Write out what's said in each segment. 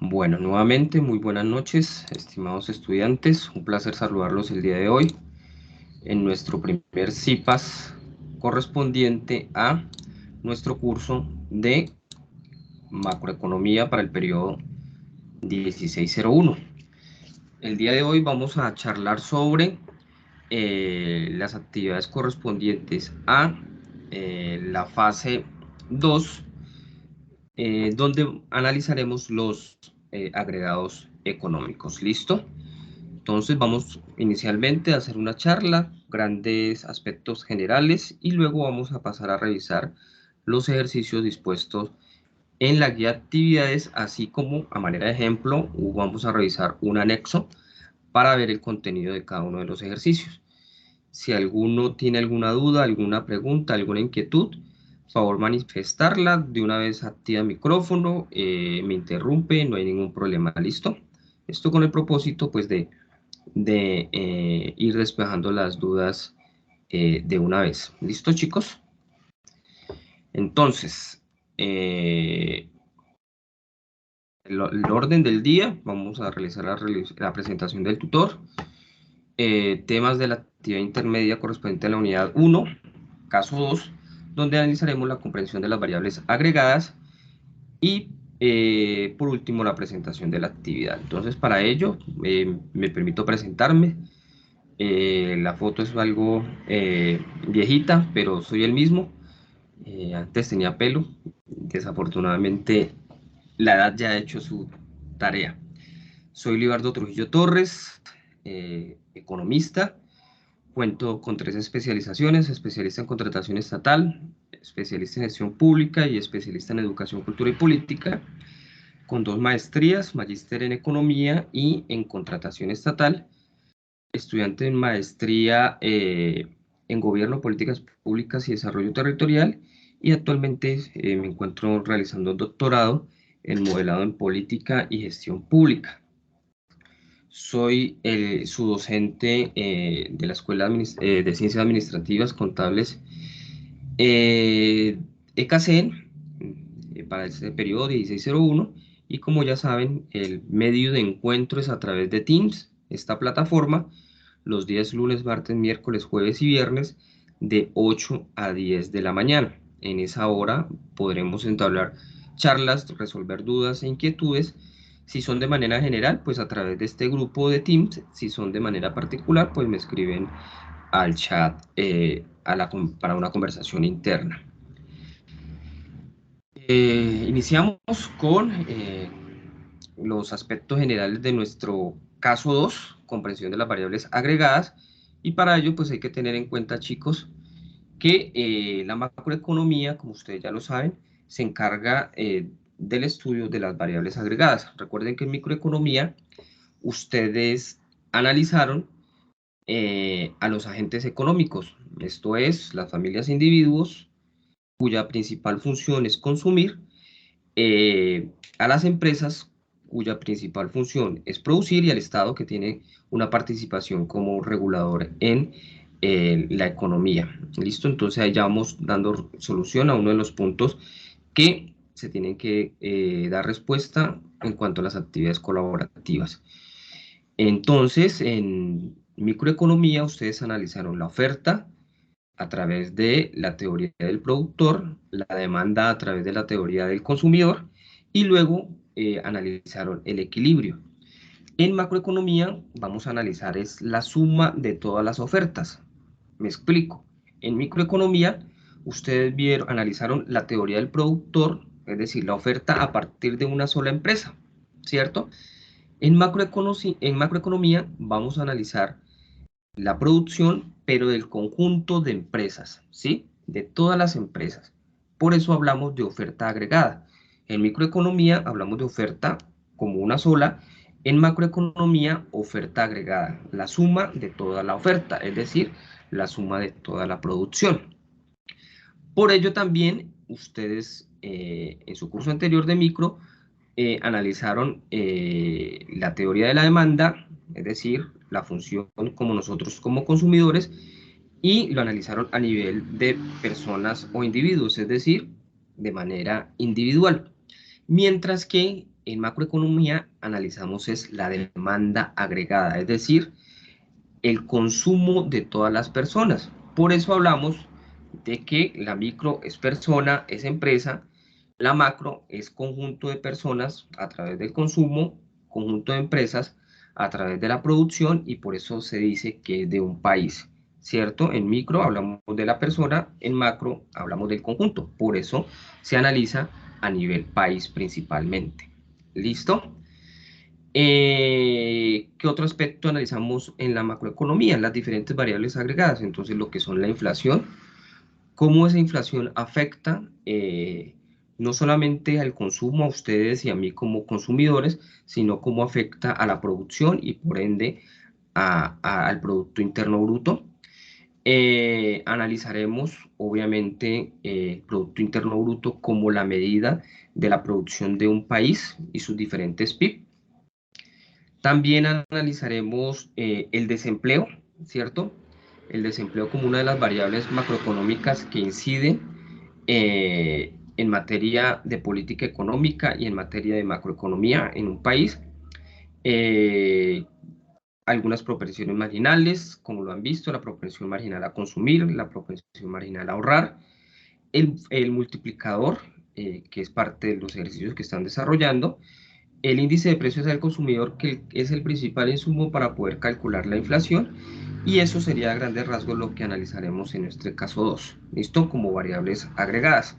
Bueno, nuevamente, muy buenas noches, estimados estudiantes. Un placer saludarlos el día de hoy en nuestro primer CIPAS correspondiente a nuestro curso de macroeconomía para el periodo 1601. El día de hoy vamos a charlar sobre las actividades correspondientes a la fase 2, donde analizaremos los agregados económicos. ¿Listo? Entonces vamos inicialmente a hacer una charla, grandes aspectos generales, y luego vamos a pasar a revisar los ejercicios dispuestos en la guía de actividades, así como a manera de ejemplo vamos a revisar un anexo para ver el contenido de cada uno de los ejercicios. Si alguno tiene alguna duda, alguna pregunta, alguna inquietud, favor manifestarla. De una vez activa el micrófono, me interrumpe, no hay ningún problema. ¿Listo? Esto con el propósito pues de ir despejando las dudas de una vez. ¿Listo, chicos? Entonces, el orden del día, vamos a realizar la presentación del tutor, temas de la actividad intermedia correspondiente a la unidad 1, caso 2, donde analizaremos la comprensión de las variables agregadas y por último la presentación de la actividad. Entonces, para ello me permito presentarme. La foto es algo viejita, pero soy el mismo. Antes tenía pelo, desafortunadamente la edad ya ha hecho su tarea. Soy Libardo Trujillo Torres, economista. Cuento con 3 especializaciones: especialista en contratación estatal, especialista en gestión pública y especialista en educación, cultura y política, con 2 maestrías, magíster en economía y en contratación estatal, estudiante en maestría en gobierno, políticas públicas y desarrollo territorial, y actualmente me encuentro realizando un doctorado en modelado en política y gestión pública. Soy su docente de la Escuela de Ciencias Administrativas Contables ECACEN para este periodo 1601, y como ya saben, el medio de encuentro es a través de Teams, esta plataforma, los días lunes, martes, miércoles, jueves y viernes de 8 a 10 de la mañana. En esa hora podremos entablar charlas, resolver dudas e inquietudes. Si son de manera general, pues a través de este grupo de Teams. Si son de manera particular, pues me escriben al chat para una conversación interna. Iniciamos con los aspectos generales de nuestro caso 2, comprensión de las variables agregadas, y para ello pues hay que tener en cuenta, chicos, que la macroeconomía, como ustedes ya lo saben, se encarga del estudio de las variables agregadas. Recuerden que en microeconomía ustedes analizaron a los agentes económicos, esto es, las familias e individuos, cuya principal función es consumir, a las empresas, cuya principal función es producir, y al Estado, que tiene una participación como regulador en la economía. ¿Listo? Entonces ahí ya vamos dando solución a uno de los puntos que se tienen que dar respuesta en cuanto a las actividades colaborativas. Entonces, en microeconomía, ustedes analizaron la oferta a través de la teoría del productor, la demanda a través de la teoría del consumidor, y luego analizaron el equilibrio. En macroeconomía vamos a analizar es la suma de todas las ofertas. Me explico. En microeconomía ustedes analizaron la teoría del productor, es decir, la oferta a partir de una sola empresa, ¿cierto? En macroeconomía vamos a analizar la producción, pero del conjunto de empresas, ¿sí? De todas las empresas. Por eso hablamos de oferta agregada. En microeconomía hablamos de oferta como una sola. En macroeconomía, oferta agregada, la suma de toda la oferta, es decir, la suma de toda la producción. Por ello también ustedes en su curso anterior de micro analizaron la teoría de la demanda, es decir, la función como nosotros como consumidores, y lo analizaron a nivel de personas o individuos, es decir, de manera individual. Mientras que en macroeconomía analizamos es la demanda agregada, es decir, el consumo de todas las personas. Por eso hablamos de que la micro es persona, es empresa, la macro es conjunto de personas a través del consumo, conjunto de empresas a través de la producción, y por eso se dice que es de un país, ¿cierto? En micro hablamos de la persona, en macro hablamos del conjunto, por eso se analiza a nivel país principalmente. ¿Listo? ¿Qué otro aspecto analizamos en la macroeconomía? Las diferentes variables agregadas, entonces lo que son la inflación, cómo esa inflación afecta no solamente al consumo, a ustedes y a mí como consumidores, sino cómo afecta a la producción y por ende al Producto Interno Bruto. Analizaremos obviamente el Producto Interno Bruto como la medida de la producción de un país y sus diferentes PIB. También analizaremos el desempleo, ¿cierto? El desempleo como una de las variables macroeconómicas que incide en materia de política económica y en materia de macroeconomía en un país. Eh, Algunas propensiones marginales, como lo han visto, la propensión marginal a consumir, la propensión marginal a ahorrar, el multiplicador, que es parte de los ejercicios que están desarrollando, el índice de precios al consumidor, que es el principal insumo para poder calcular la inflación, y eso sería a grandes rasgos lo que analizaremos en este caso 2, ¿listo? Como variables agregadas.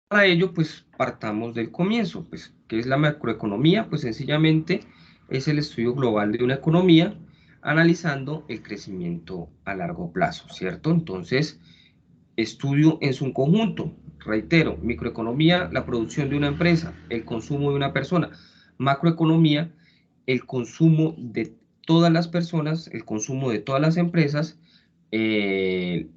Para ello, pues partamos del comienzo, pues, ¿qué es la macroeconomía? Pues sencillamente es el estudio global de una economía analizando el crecimiento a largo plazo, ¿cierto? Entonces, estudio en su conjunto, reitero, microeconomía, la producción de una empresa, el consumo de una persona, macroeconomía, el consumo de todas las personas, el consumo de todas las empresas, eh,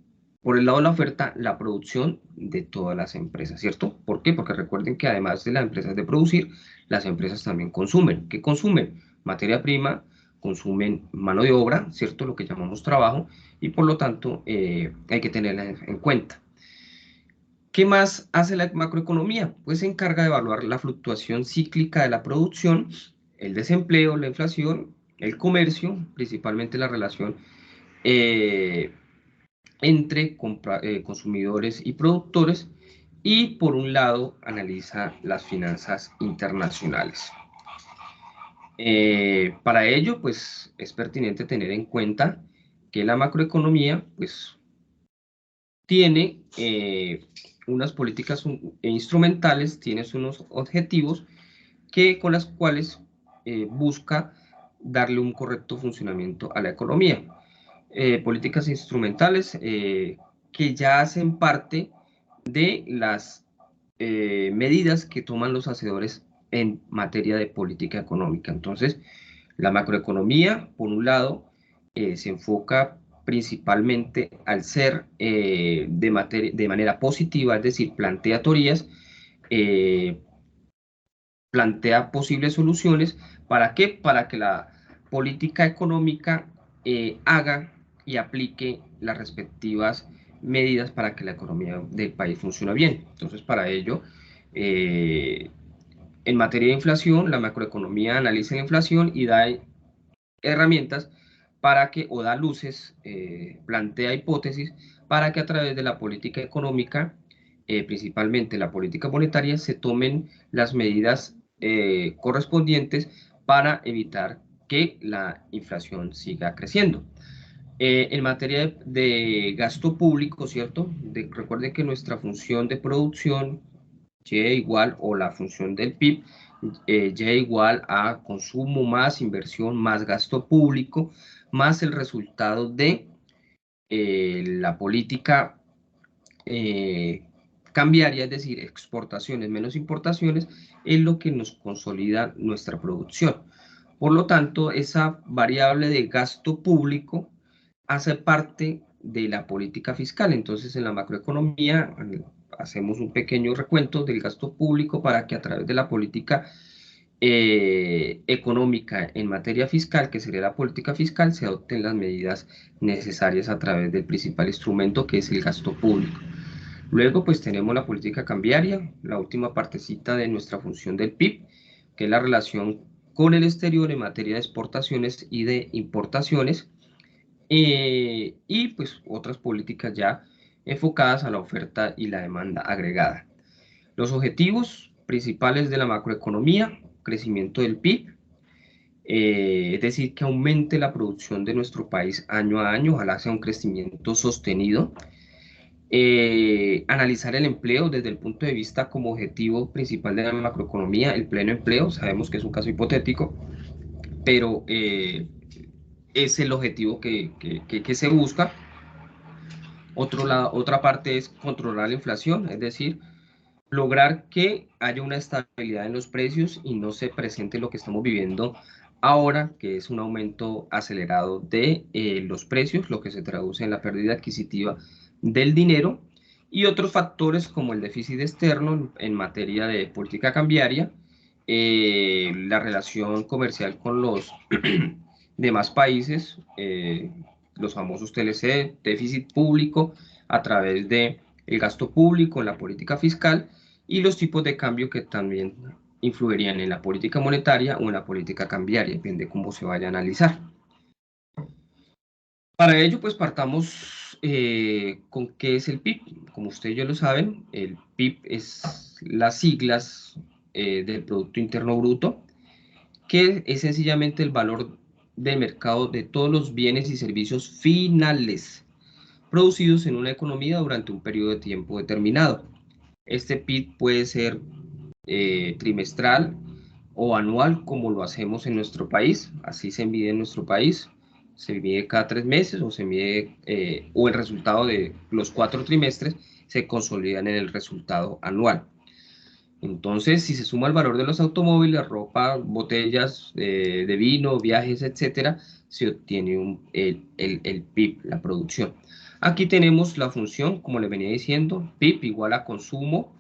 por el lado de la oferta, la producción de todas las empresas, ¿cierto? ¿Por qué? Porque recuerden que además de las empresas de producir, las empresas también consumen. ¿Qué consumen? Materia prima, consumen mano de obra, ¿cierto? Lo que llamamos trabajo, y por lo tanto hay que tenerla en cuenta. ¿Qué más hace la macroeconomía? Pues se encarga de evaluar la fluctuación cíclica de la producción, el desempleo, la inflación, el comercio, principalmente la relación eh, entre consumidores y productores, y por un lado analiza las finanzas internacionales. Para ello, pues es pertinente tener en cuenta que la macroeconomía, pues tiene unas políticas instrumentales, tiene unos objetivos con las cuales busca darle un correcto funcionamiento a la economía. Políticas instrumentales que ya hacen parte de las medidas que toman los hacedores en materia de política económica. Entonces, la macroeconomía, por un lado, se enfoca principalmente al ser de manera positiva, es decir, plantea teorías, eh, plantea posibles soluciones. ¿Para qué? Para que la política económica haga y aplique las respectivas medidas para que la economía del país funcione bien. Entonces, para ello, eh, en materia de inflación, la macroeconomía analiza la inflación y da herramientas para que, o da luces, plantea hipótesis para que a través de la política económica, principalmente la política monetaria, se tomen las medidas correspondientes para evitar que la inflación siga creciendo. En materia de gasto público, ¿cierto? Recuerden que nuestra función de producción Y igual, o la función del PIB, Y igual a consumo más inversión más gasto público, más el resultado de la política cambiaria, es decir, exportaciones menos importaciones, es lo que nos consolida nuestra producción. Por lo tanto, esa variable de gasto público hace parte de la política fiscal. Entonces, en la macroeconomía hacemos un pequeño recuento del gasto público para que a través de la política económica en materia fiscal, que sería la política fiscal, se adopten las medidas necesarias a través del principal instrumento que es el gasto público. Luego, pues tenemos la política cambiaria, la última partecita de nuestra función del PIB, que es la relación con el exterior en materia de exportaciones y de importaciones, y pues otras políticas ya enfocadas a la oferta y la demanda agregada. Los objetivos principales de la macroeconomía: crecimiento del PIB, es decir, que aumente la producción de nuestro país año a año, ojalá sea un crecimiento sostenido. Analizar el empleo desde el punto de vista como objetivo principal de la macroeconomía, el pleno empleo, sabemos que es un caso hipotético, pero es el objetivo que se busca. Otra parte es controlar la inflación, es decir, lograr que haya una estabilidad en los precios y no se presente lo que estamos viviendo ahora, que es un aumento acelerado de los precios, lo que se traduce en la pérdida adquisitiva del dinero, y otros factores como el déficit externo en materia de política cambiaria, la relación comercial con los demás países, los famosos TLC, déficit público a través de el gasto público, la política fiscal, y los tipos de cambio que también influirían en la política monetaria o en la política cambiaria, depende de cómo se vaya a analizar. Para ello, pues partamos con qué es el PIB. Como ustedes ya lo saben, el PIB es las siglas del Producto Interno Bruto, que es sencillamente el valor de mercado de todos los bienes y servicios finales producidos en una economía durante un periodo de tiempo determinado. Este PIB puede ser trimestral o anual, como lo hacemos en nuestro país. Así se mide en nuestro país. Se mide cada 3 meses o se mide, o el resultado de los 4 trimestres se consolidan en el resultado anual. Entonces, si se suma el valor de los automóviles, ropa, botellas de vino, viajes, etcétera, se obtiene el PIB, la producción. Aquí tenemos la función, como le venía diciendo, PIB igual a consumo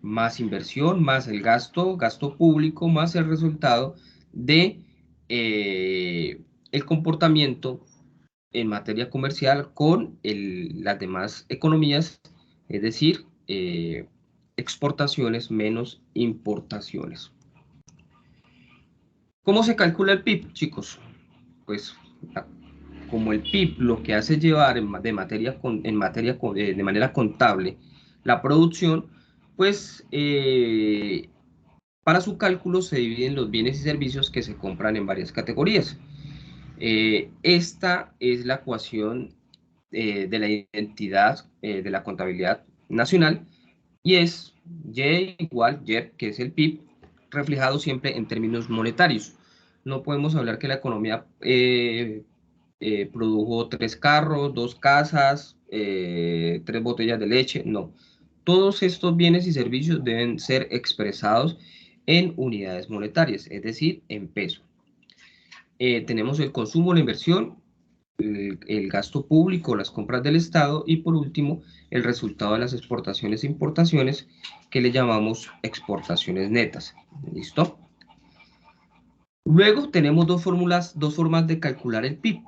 más inversión, más el gasto público, más el resultado de el comportamiento en materia comercial con las demás economías, es decir, exportaciones menos importaciones. ¿Cómo se calcula el PIB, chicos? Pues como el PIB lo que hace es llevar de manera contable la producción, pues para su cálculo se dividen los bienes y servicios que se compran en varias categorías. Esta es la ecuación de la identidad de la contabilidad nacional, y es Y igual Y, que es el PIB, reflejado siempre en términos monetarios. No podemos hablar que la economía produjo 3 carros, 2 casas, 3 botellas de leche, no. Todos estos bienes y servicios deben ser expresados en unidades monetarias, es decir, en peso. Tenemos el consumo, la inversión, el gasto público, las compras del Estado, y por último, el resultado de las exportaciones e importaciones, que le llamamos exportaciones netas. ¿Listo? Luego tenemos dos formas de calcular el PIB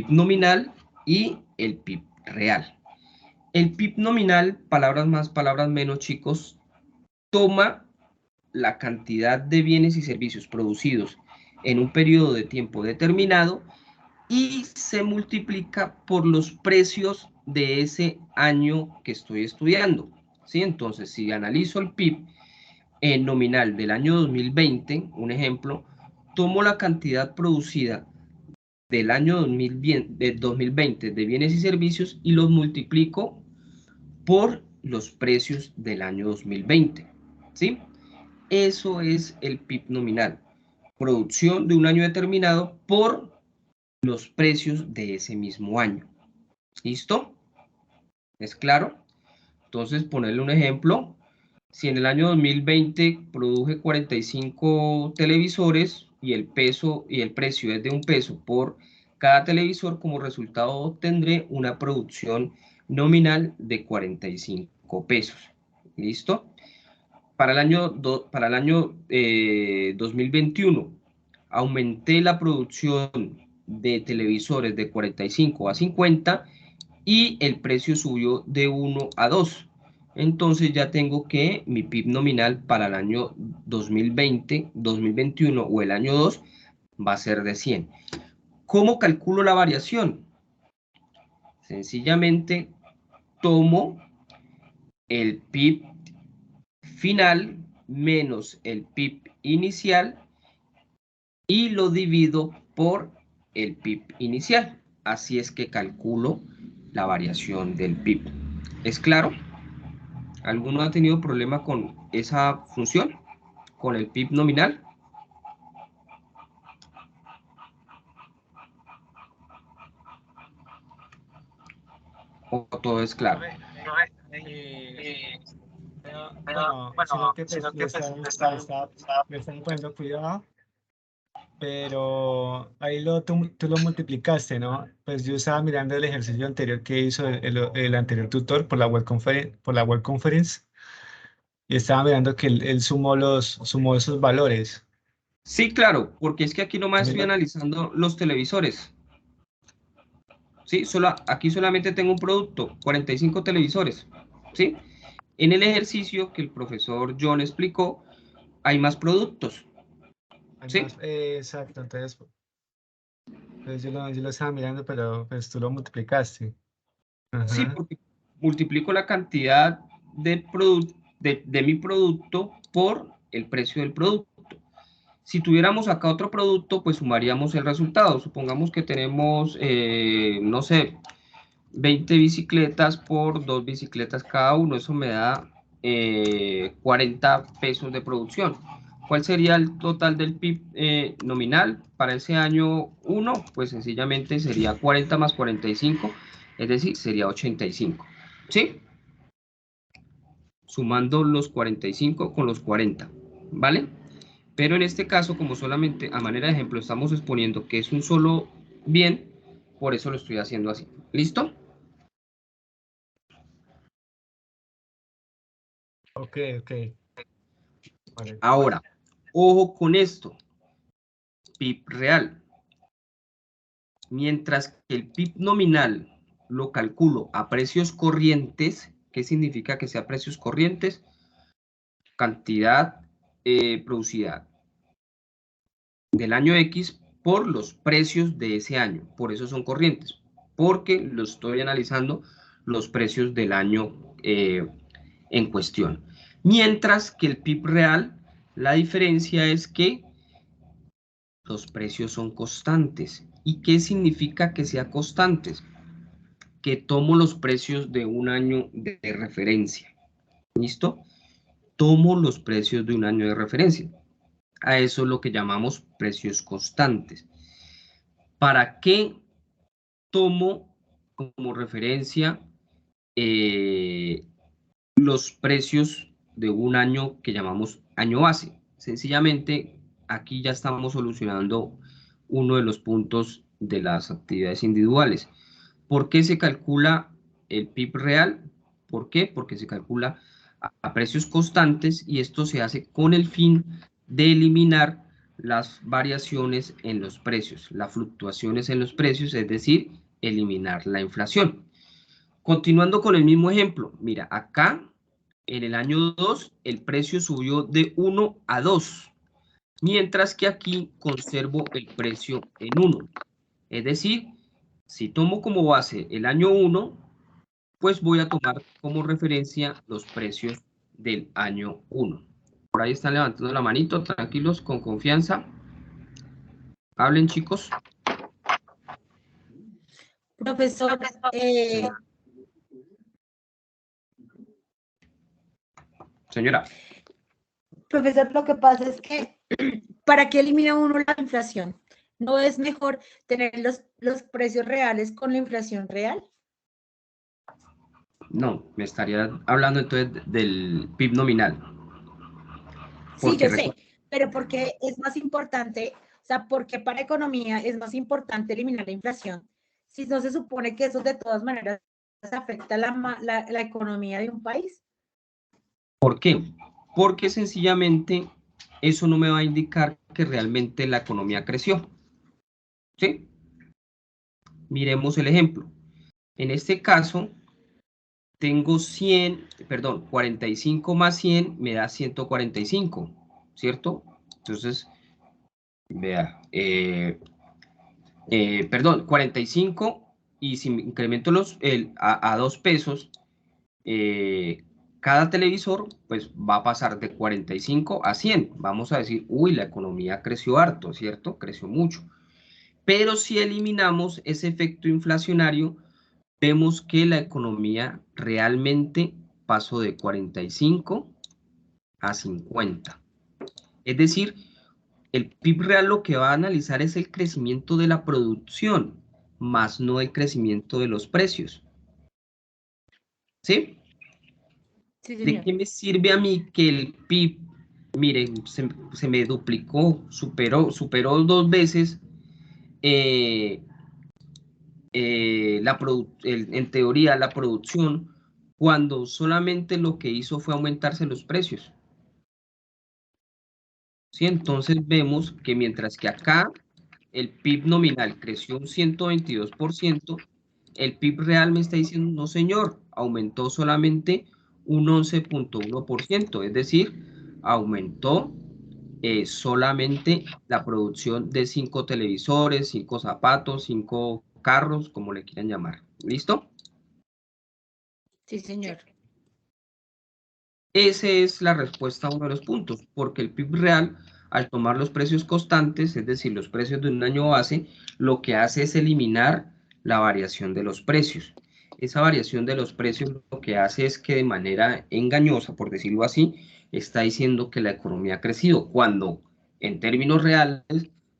nominal y el PIB real. El PIB nominal, palabras más, palabras menos, chicos, toma la cantidad de bienes y servicios producidos en un periodo de tiempo determinado y se multiplica por los precios de ese año que estoy estudiando. ¿Sí? Entonces, si analizo el PIB nominal del año 2020, un ejemplo, tomo la cantidad producida del año 2020 de bienes y servicios y los multiplico por los precios del año 2020. ¿Sí? Eso es el PIB nominal. Producción de un año determinado por los precios de ese mismo año. ¿Listo? ¿Es claro? Entonces, ponerle un ejemplo. Si en el año 2020 produje 45 televisores y el precio es de 1 peso por cada televisor, como resultado obtendré una producción nominal de 45 pesos. ¿Listo? Para el año 2021 aumenté la producción de televisores de 45 a 50 y el precio subió de 1 a 2. Entonces ya tengo que mi PIB nominal para el año 2020, 2021 o el año 2 va a ser de 100. ¿Cómo calculo la variación? Sencillamente tomo el PIB final menos el PIB inicial y lo divido por el PIB inicial. Así es que calculo la variación del PIB. ¿Es claro? ¿Alguno ha tenido problema con esa función? ¿Con el PIB nominal? ¿O todo es claro? Eh, bueno, sino que pues le estaba poniendo cuidado, pero ahí tú lo multiplicaste, ¿no? Pues yo estaba mirando el ejercicio anterior que hizo el anterior tutor por la web conference y estaba mirando que él sumó esos valores. Sí, claro, porque es que aquí nomás estoy Mira, analizando los televisores. ¿Sí? Aquí solamente tengo un producto, 45 televisores. ¿Sí? En el ejercicio que el profesor John explicó, hay más productos. ¿Sí? además, exacto, entonces pues yo lo estaba mirando, pero pues tú lo multiplicaste. Sí, Ajá. porque multiplico la cantidad de mi producto por el precio del producto. Si tuviéramos acá otro producto, pues sumaríamos el resultado. Supongamos que tenemos, no sé, 20 bicicletas por 2 bicicletas cada uno. Eso me da 40 pesos de producción. ¿Cuál sería el total del PIB nominal para ese año 1? Pues sencillamente sería 40 más 45, es decir, sería 85. ¿Sí? Sumando los 45 con los 40, ¿vale? Pero en este caso, como solamente a manera de ejemplo estamos exponiendo que es un solo bien, por eso lo estoy haciendo así. ¿Listo? Ok, ok. Vale. Ahora, ojo con esto, PIB real. Mientras que el PIB nominal lo calculo a precios corrientes, ¿qué significa que sea precios corrientes? Cantidad producida del año X por los precios de ese año. Por eso son corrientes, porque lo estoy analizando los precios del año en cuestión. Mientras que el PIB real, la diferencia es que los precios son constantes. ¿Y qué significa que sea constantes? Que tomo los precios de un año de referencia. ¿Listo? Tomo los precios de un año de referencia. A eso es lo que llamamos precios constantes. ¿Para qué tomo como referencia eh, los precios de un año que llamamos año base? Sencillamente, aquí ya estamos solucionando uno de los puntos de las actividades individuales. ¿Por qué se calcula el PIB real? ¿Por qué? Porque se calcula a precios constantes y esto se hace con el fin de eliminar las variaciones en los precios, las fluctuaciones en los precios, es decir, eliminar la inflación. Continuando con el mismo ejemplo, mira, acá en el año 2 el precio subió de 1 a 2, mientras que aquí conservo el precio en 1. Es decir, si tomo como base el año 1, pues voy a tomar como referencia los precios del año 1. Por ahí están levantando la manito, tranquilos, con confianza. Hablen, chicos. Profesor, Sí. Señora. profesor, lo que pasa es que ¿para qué elimina uno la inflación? ¿No es mejor tener los precios reales con la inflación real? No, me estaría hablando entonces del PIB nominal. Sí, Porque yo sé, pero porque es más importante, o sea, porque para economía es más importante eliminar la inflación, si no se supone que eso de todas maneras afecta la economía de un país. ¿Por qué? Porque sencillamente eso no me va a indicar que realmente la economía creció. ¿Sí? Miremos el ejemplo. En este caso, tengo 45 más 100 me da 145, ¿cierto? Entonces, vea, 45 y si incremento a 2 pesos, cada televisor pues va a pasar de 45 a 100. Vamos a decir, uy, la economía creció harto, ¿cierto? Creció mucho. Pero si eliminamos ese efecto inflacionario, vemos que la economía realmente pasó de 45 a 50. Es decir, el PIB real lo que va a analizar es el crecimiento de la producción, más no el crecimiento de los precios. ¿Sí? Sí, ¿De señor. qué me sirve a mí que el PIB, miren, se me duplicó, superó 2 veces en teoría la producción, cuando solamente lo que hizo fue aumentarse los precios? ¿Sí? Entonces vemos que mientras que acá el PIB nominal creció un 122%, el PIB real me está diciendo, no señor, aumentó solamente un 11.1%, es decir, aumentó solamente la producción de 5 televisores, 5 zapatos, 5 carros, como le quieran llamar. ¿Listo? Sí, señor. Esa es la respuesta a uno de los puntos, porque el PIB real, al tomar los precios constantes, es decir, los precios de un año base, lo que hace es eliminar la variación de los precios. Esa variación de los precios lo que hace es que de manera engañosa, por decirlo así, está diciendo que la economía ha crecido, cuando en términos reales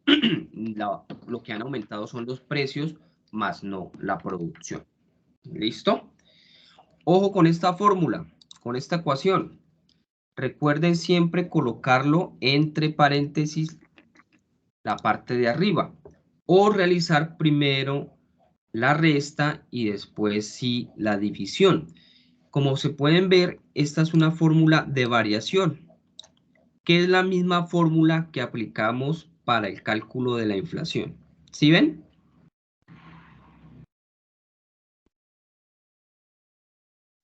lo que han aumentado son los precios, más no la producción. ¿Listo? Ojo con esta fórmula, con esta ecuación. Recuerden siempre colocarlo entre paréntesis la parte de arriba o realizar primero la resta y después sí la división. Como se pueden ver, esta es una fórmula de variación, que es la misma fórmula que aplicamos para el cálculo de la inflación. ¿Sí ven?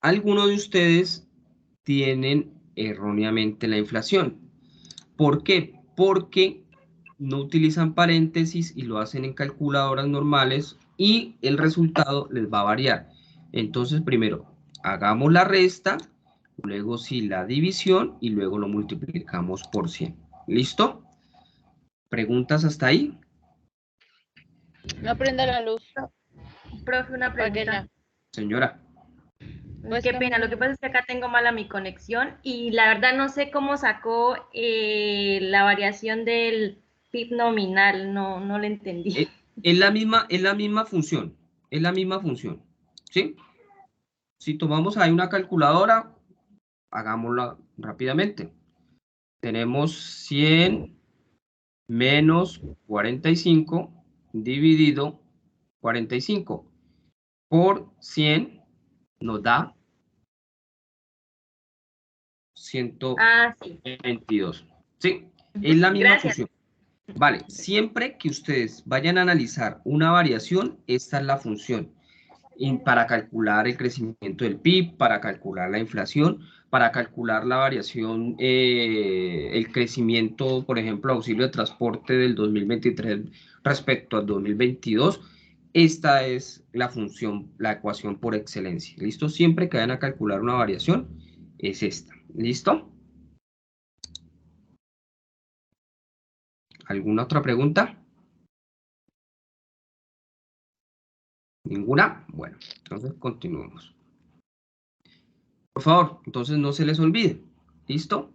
Algunos de ustedes tienen erróneamente la inflación. ¿Por qué? Porque no utilizan paréntesis y lo hacen en calculadoras normales y el resultado les va a variar. Entonces, primero, hagamos la resta, luego sí la división y luego lo multiplicamos por 100. ¿Listo? ¿Preguntas hasta ahí? No prenda la luz. Profe, una pregunta. Apáguela. Señora. Pues Qué que pena, lo que pasa es que acá tengo mala mi conexión y la verdad no sé cómo sacó la variación del PIB nominal, no le entendí. Es la misma función. Es la misma función. ¿Sí? Si tomamos ahí una calculadora, hagámosla rápidamente. Tenemos 100 menos 45 dividido 45 por 100 nos da 122. Sí. ¿Sí? Es la misma Gracias. función. Vale, siempre que ustedes vayan a analizar una variación, esta es la función. Y para calcular el crecimiento del PIB, para calcular la inflación, para calcular la variación, el crecimiento, por ejemplo, auxilio de transporte del 2023 respecto al 2022, esta es la función, la ecuación por excelencia. ¿Listo? Siempre que vayan a calcular una variación, es esta. ¿Listo? ¿Alguna otra pregunta? ¿Ninguna? Bueno, entonces continuemos. Por favor, entonces no se les olvide. ¿Listo?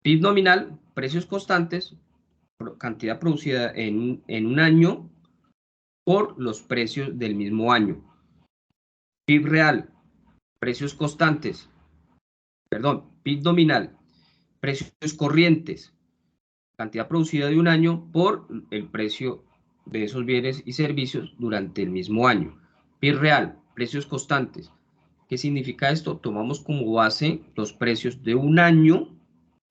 PIB nominal, precios constantes, cantidad producida en un año por los precios del mismo año. PIB real, precios constantes, perdón, PIB nominal, precios corrientes, cantidad producida de un año por el precio de esos bienes y servicios durante el mismo año. PIB real, precios constantes. ¿Qué significa esto? Tomamos como base los precios de un año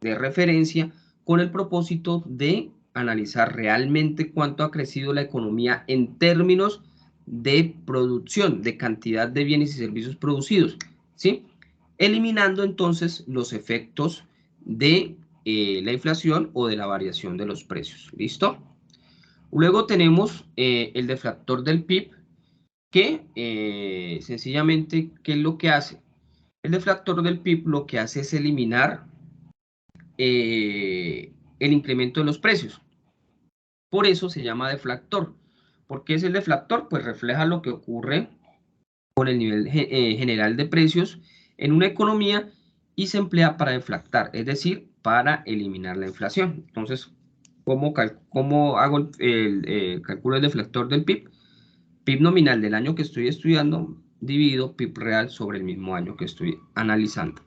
de referencia con el propósito de analizar realmente cuánto ha crecido la economía en términos de producción, de cantidad de bienes y servicios producidos, ¿sí? Eliminando entonces los efectos de la inflación o de la variación de los precios. ¿Listo? Luego tenemos el deflactor del PIB, que sencillamente, ¿qué es lo que hace? El deflactor del PIB lo que hace es eliminar el incremento de los precios. Por eso se llama deflactor. ¿Por qué es el deflactor? Pues refleja lo que ocurre con el nivel general de precios en una economía y se emplea para deflactar, es decir, para eliminar la inflación. Entonces, ¿cómo hago el cálculo del deflactor del PIB? PIB nominal del año que estoy estudiando dividido PIB real sobre el mismo año que estoy analizando.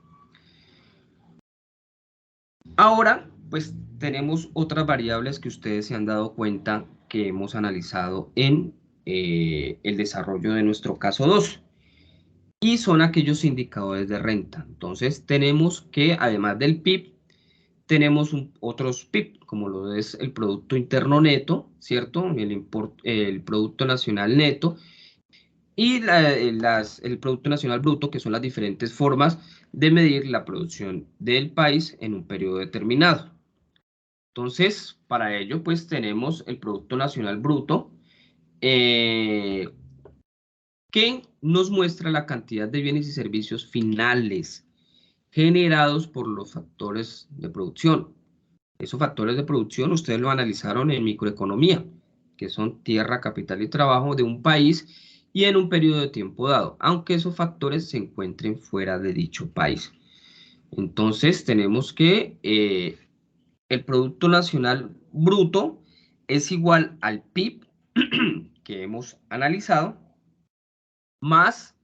Ahora, pues tenemos otras variables que ustedes se han dado cuenta que hemos analizado en el desarrollo de nuestro caso 2. Y son aquellos indicadores de renta. Entonces tenemos que, además del PIB, tenemos otros PIB, como lo es el Producto Interno Neto, ¿cierto? El Producto Nacional Neto y el Producto Nacional Bruto, que son las diferentes formas de medir la producción del país en un periodo determinado. Entonces, para ello, pues tenemos el Producto Nacional Bruto, que nos muestra la cantidad de bienes y servicios finales generados por los factores de producción. Esos factores de producción ustedes lo analizaron en microeconomía, que son tierra, capital y trabajo de un país y en un periodo de tiempo dado, aunque esos factores se encuentren fuera de dicho país. Entonces tenemos que el Producto Nacional Bruto es igual al PIB que hemos analizado, más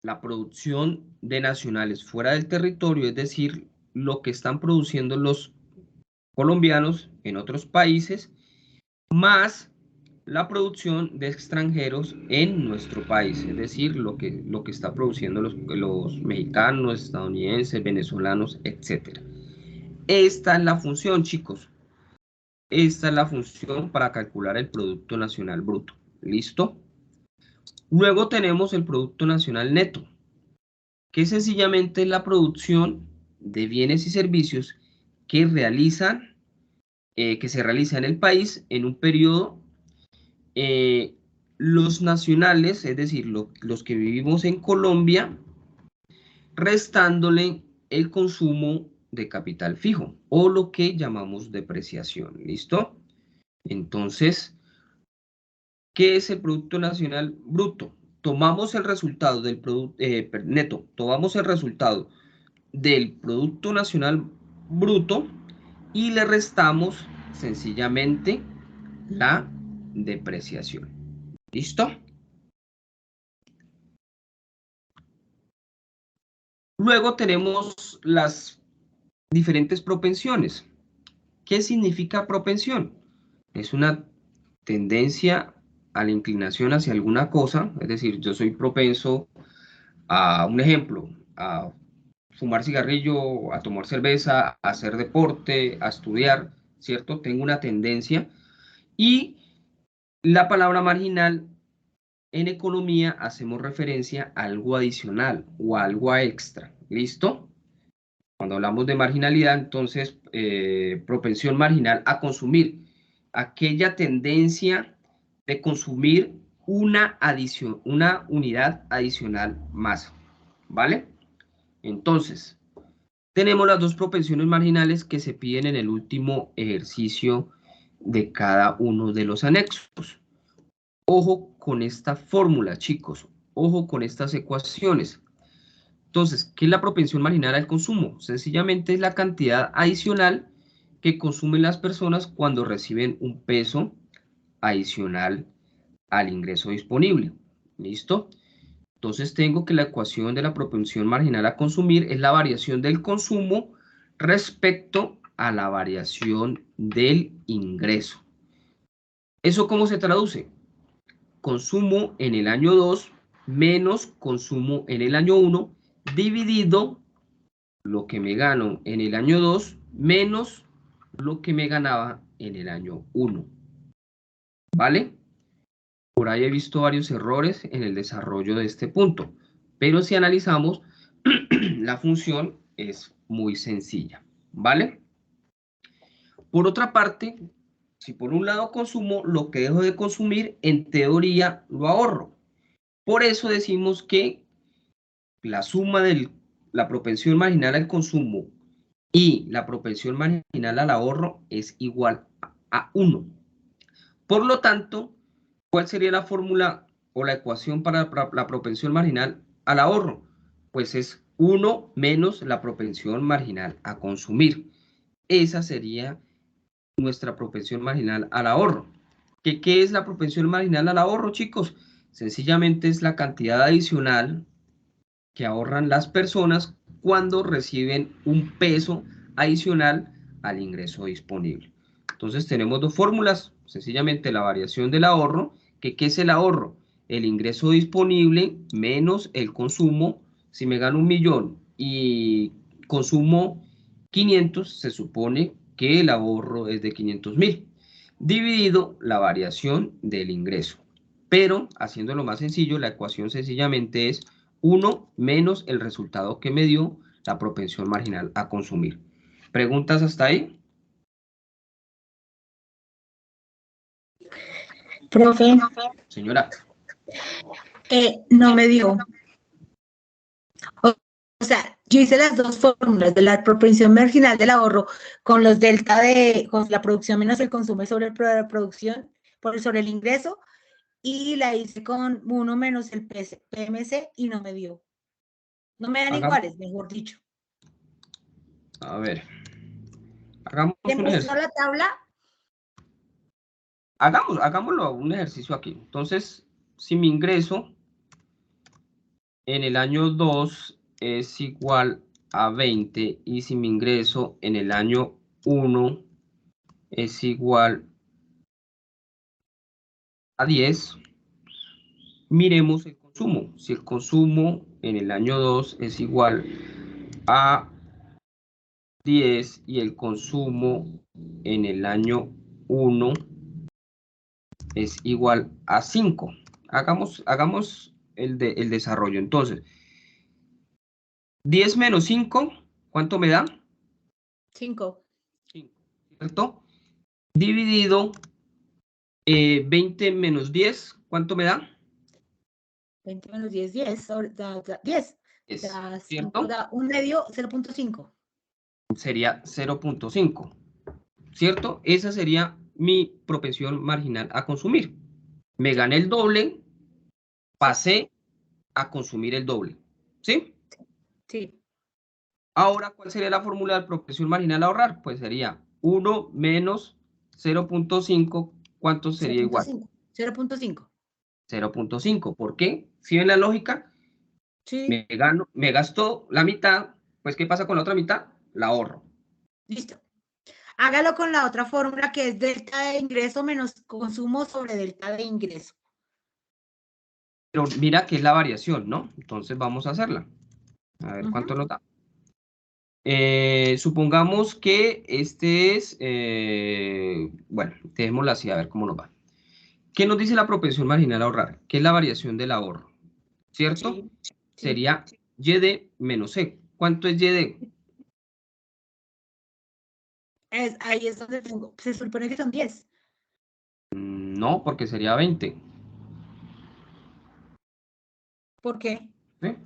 la producción de nacionales fuera del territorio, es decir, lo que están produciendo los colombianos en otros países, más la producción de extranjeros en nuestro país, es decir, lo que está produciendo los mexicanos, estadounidenses, venezolanos, etc. Esta es la función, chicos. Esta es la función para calcular el Producto Nacional Bruto. ¿Listo? Luego tenemos el Producto Nacional Neto, que sencillamente es la producción de bienes y servicios que se realiza en el país en un periodo. Los nacionales, es decir, los que vivimos en Colombia, restándole el consumo de capital fijo o lo que llamamos depreciación. ¿Listo? Entonces, ¿qué es el Producto Nacional Bruto? Tomamos el resultado del neto, tomamos el resultado del Producto Nacional Bruto y le restamos sencillamente la depreciación. ¿Listo? Luego tenemos las diferentes propensiones. ¿Qué significa propensión? Es una tendencia a la inclinación hacia alguna cosa, es decir, yo soy propenso a, un ejemplo, a fumar cigarrillo, a tomar cerveza, a hacer deporte, a estudiar, ¿cierto? Tengo una tendencia. Y la palabra marginal, en economía hacemos referencia a algo adicional o a algo extra. ¿Listo? Cuando hablamos de marginalidad, entonces, propensión marginal a consumir, aquella tendencia de consumir una unidad adicional más, ¿vale? Entonces, tenemos las dos propensiones marginales que se piden en el último ejercicio de cada uno de los anexos. Ojo con esta fórmula, chicos. Ojo con estas ecuaciones. Entonces, ¿qué es la propensión marginal al consumo? Sencillamente es la cantidad adicional que consumen las personas cuando reciben un peso adicional al ingreso disponible. ¿Listo? Entonces tengo que la ecuación de la propensión marginal a consumir es la variación del consumo respecto a la variación del ingreso. ¿Eso cómo se traduce? Consumo en el año 2 menos consumo en el año 1 dividido lo que me gano en el año 2 menos lo que me ganaba en el año 1. ¿Vale? por ahí he visto varios errores en el desarrollo de este punto, pero si analizamos, la función es muy sencilla, ¿vale? Por otra parte, si por un lado consumo lo que dejo de consumir, en teoría lo ahorro. Por eso decimos que la suma de la propensión marginal al consumo y la propensión marginal al ahorro es igual a 1. Por lo tanto, ¿cuál sería la fórmula o la ecuación para la propensión marginal al ahorro? Pues es 1 menos la propensión marginal a consumir. Esa sería nuestra propensión marginal al ahorro. ¿Qué es la propensión marginal al ahorro, chicos? Sencillamente es la cantidad adicional que ahorran las personas cuando reciben un peso adicional al ingreso disponible. Entonces tenemos dos fórmulas, sencillamente la variación del ahorro, ¿qué es el ahorro? El ingreso disponible menos el consumo. Si me gano 1.000.000 y consumo 500, se supone que el ahorro es de 500.000, dividido la variación del ingreso. Pero, haciéndolo más sencillo, la ecuación sencillamente es 1 menos el resultado que me dio la propensión marginal a consumir. ¿Preguntas hasta ahí? Profe, Señora. no me dio. O sea, yo hice las dos fórmulas de la propensión marginal del ahorro con los delta con la producción menos el consumo sobre la producción, sobre el ingreso, y la hice con 1 menos el PMC y no me dio. No me dan iguales, mejor dicho. A ver. Hagamos ¿Te un ejercicio. la tabla? Hagámoslo un ejercicio aquí. Entonces, si mi ingreso en el año 2 es igual a 20 y si mi ingreso en el año 1 es igual a 10, miremos el consumo. Si el consumo en el año 2 es igual a 10 y el consumo en el año 1 es igual a 5. Hagamos el desarrollo. Entonces, 10 menos 5, ¿cuánto me da? 5. 5, ¿cierto? Dividido 20 menos 10, ¿cuánto me da? 20 menos 10, 10. 10. Es, ¿cierto? Da un medio, 0.5. Sería 0.5, ¿cierto? Esa sería mi propensión marginal a consumir. Me gané el doble, pasé a consumir el doble, ¿sí? Sí. Ahora, ¿cuál sería la fórmula de propensión marginal a ahorrar? Pues sería 1 menos 0.5, ¿cuánto sería igual? 0.5. 0.5. ¿Por qué? Si ven la lógica, Sí. me gasto la mitad, pues ¿qué pasa con la otra mitad? La ahorro. Listo. Hágalo con la otra fórmula que es delta de ingreso menos consumo sobre delta de ingreso. Pero mira que es la variación, ¿no? Entonces vamos a hacerla. A ver cuánto nos da. Supongamos que este es, bueno, dejémoslo así, a ver cómo nos va. ¿Qué nos dice la propensión marginal a ahorrar? Que es la variación del ahorro, ¿cierto? Sí. Sería YD menos C. ¿Cuánto es YD? Ahí es donde tengo, se supone que son 10. No, porque sería 20. ¿Por qué? ¿Sí?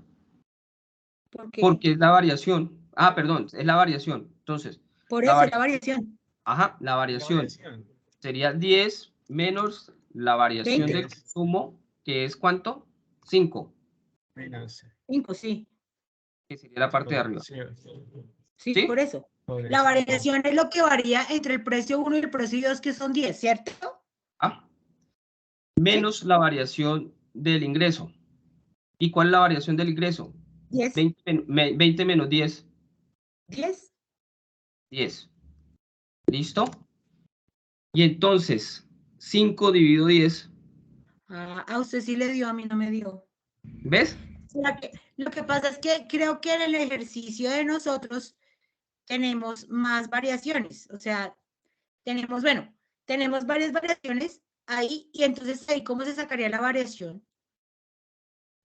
Porque es la variación. Ah, perdón, es la variación. Entonces, por la eso es la variación. variación. Ajá, la variación sería 10 menos la variación 20. del consumo, que es ¿cuánto? 5, 5, sí. que sería la parte de arriba. Sí, ¿Sí? por eso. La variación es lo que varía entre el precio 1 y el precio 2, que son 10, ¿cierto? Ah, menos la variación del ingreso. ¿Y cuál es la variación del ingreso? 10. 20 menos 10. 10. 10. ¿Listo? Y entonces, 5 dividido 10. A usted sí le dio, a mí no me dio. ¿Ves? Lo que pasa es que creo que en el ejercicio de nosotros tenemos más variaciones. O sea, tenemos varias variaciones, ahí, y entonces ahí, ¿cómo se sacaría la variación?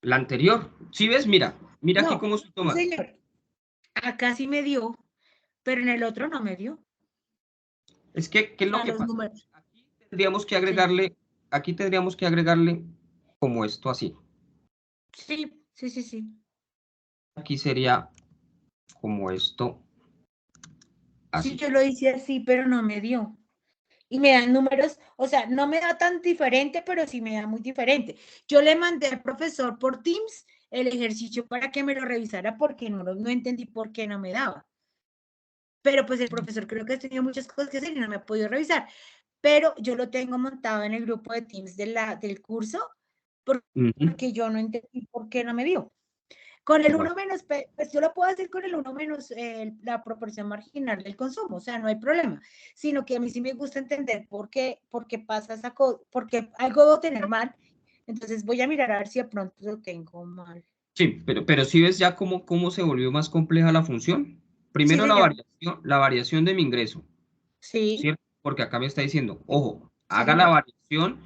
La anterior. ¿Sí ves? Mira aquí No, cómo se sí, toma. señor. Acá sí me dio, pero en el otro no me dio. Es que, ¿qué O es lo sea, que los pasa? números. Aquí tendríamos que agregarle como esto así. Sí, sí, sí, sí. Aquí sería como esto Sí, así. yo lo hice así, pero no me dio. Y me dan números, o sea, no me da tan diferente, pero sí me da muy diferente. Yo le mandé al profesor por Teams el ejercicio para que me lo revisara porque no entendí por qué no me daba. Pero pues el profesor creo que ha tenido muchas cosas que hacer y no me ha podido revisar. Pero yo lo tengo montado en el grupo de Teams del curso porque yo no entendí por qué no me dio. Con el Bueno, 1 menos, pues yo lo puedo hacer con el 1 menos la proporción marginal del consumo, o sea, no hay problema, sino que a mí sí me gusta entender por qué pasa esa cosa, porque algo debo tener mal, entonces voy a mirar a ver si de pronto lo tengo mal. sí, pero sí ves ya cómo se volvió más compleja la función. Sí, Primero señor, la variación de mi ingreso, sí, ¿cierto? Porque acá me está diciendo, ojo, sí, haga la señor, variación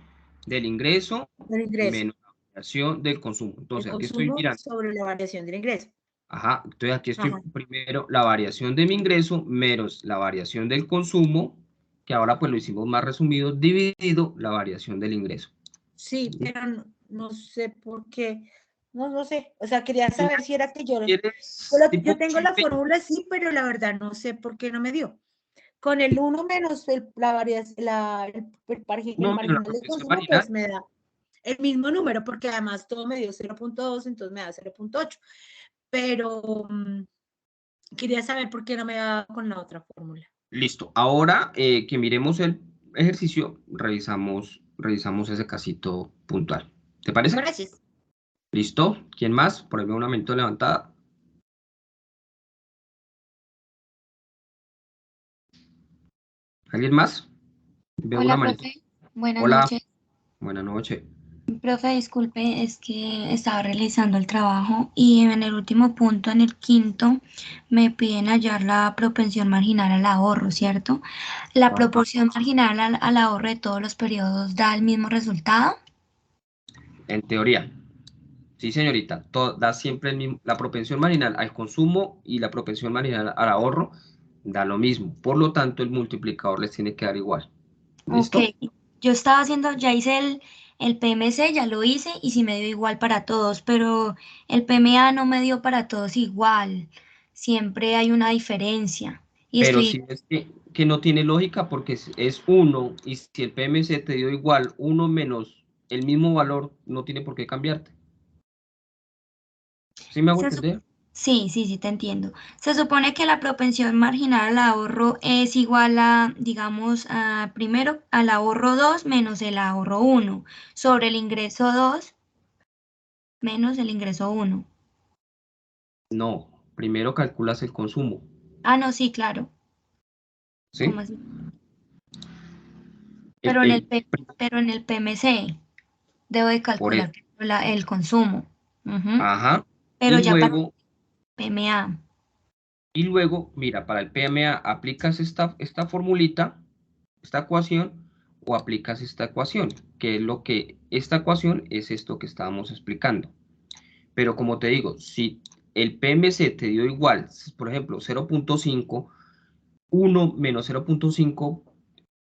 del ingreso del ingreso, menos la variación del consumo. el Entonces, aquí estoy consumo mirando. sobre la variación del ingreso. Ajá, entonces aquí estoy Ajá, primero la variación de mi ingreso menos la variación del consumo, que ahora pues lo hicimos más resumido, dividido la variación del ingreso. sí, pero no sé por qué, no sé, o sea, quería saber si era que ¿Quieres yo tipo tengo la chip? fórmula sí, pero la verdad no sé por qué no me dio. Con el 1 menos la variación, el No, mira, la marginal de proporción consumo, pues marginal. me da el mismo número, porque además todo me dio 0.2, entonces me da 0.8. Pero quería saber por qué no me da con la otra fórmula. Listo. Ahora que miremos el ejercicio, revisamos ese casito puntual. ¿Te parece? Gracias. ¿Listo? ¿Quién más? Por ahí veo una manito levantada. ¿Alguien más? Veo una Hola, manito. profe. Buenas Hola, noches. buenas noches. Profe, disculpe, es que estaba realizando el trabajo y en el último punto, en el quinto, me piden hallar la propensión marginal al ahorro, ¿cierto? ¿La Ajá. proporción marginal al ahorro de todos los periodos da el mismo resultado? En teoría. Sí, señorita, da siempre la propensión marginal al consumo y la propensión marginal al ahorro da lo mismo. Por lo tanto, el multiplicador les tiene que dar igual. Ok, ¿Listo? yo estaba haciendo, ya hice el PMC, ya lo hice y sí me dio igual para todos, pero el PMA no me dio para todos igual. Siempre hay una diferencia. Y Pero estoy si es que no tiene lógica porque es 1 y si el PMC te dio igual 1 menos el mismo valor, no tiene por qué cambiarte. ¿Sí me hago Se entender? Sí, sí, sí, te entiendo. Se supone que la propensión marginal al ahorro es igual a, digamos, primero al ahorro 2 menos el ahorro 1 sobre el ingreso 2 menos el ingreso 1. No, primero calculas el consumo, Ah, no, sí, claro. ¿Cómo ¿sí? así? El, Pero en el- pero en el PMC debo de por eso. calcular el consumo. Ujú. Ajá. Pero Y ya para luego, PMA. mira, para el PMA aplicas esta formulita, esta ecuación, o aplicas esta ecuación, que es esta ecuación es esto que estábamos explicando. Pero como te digo, si el PMC te dio igual, por ejemplo, 0.5, 1 menos 0.5,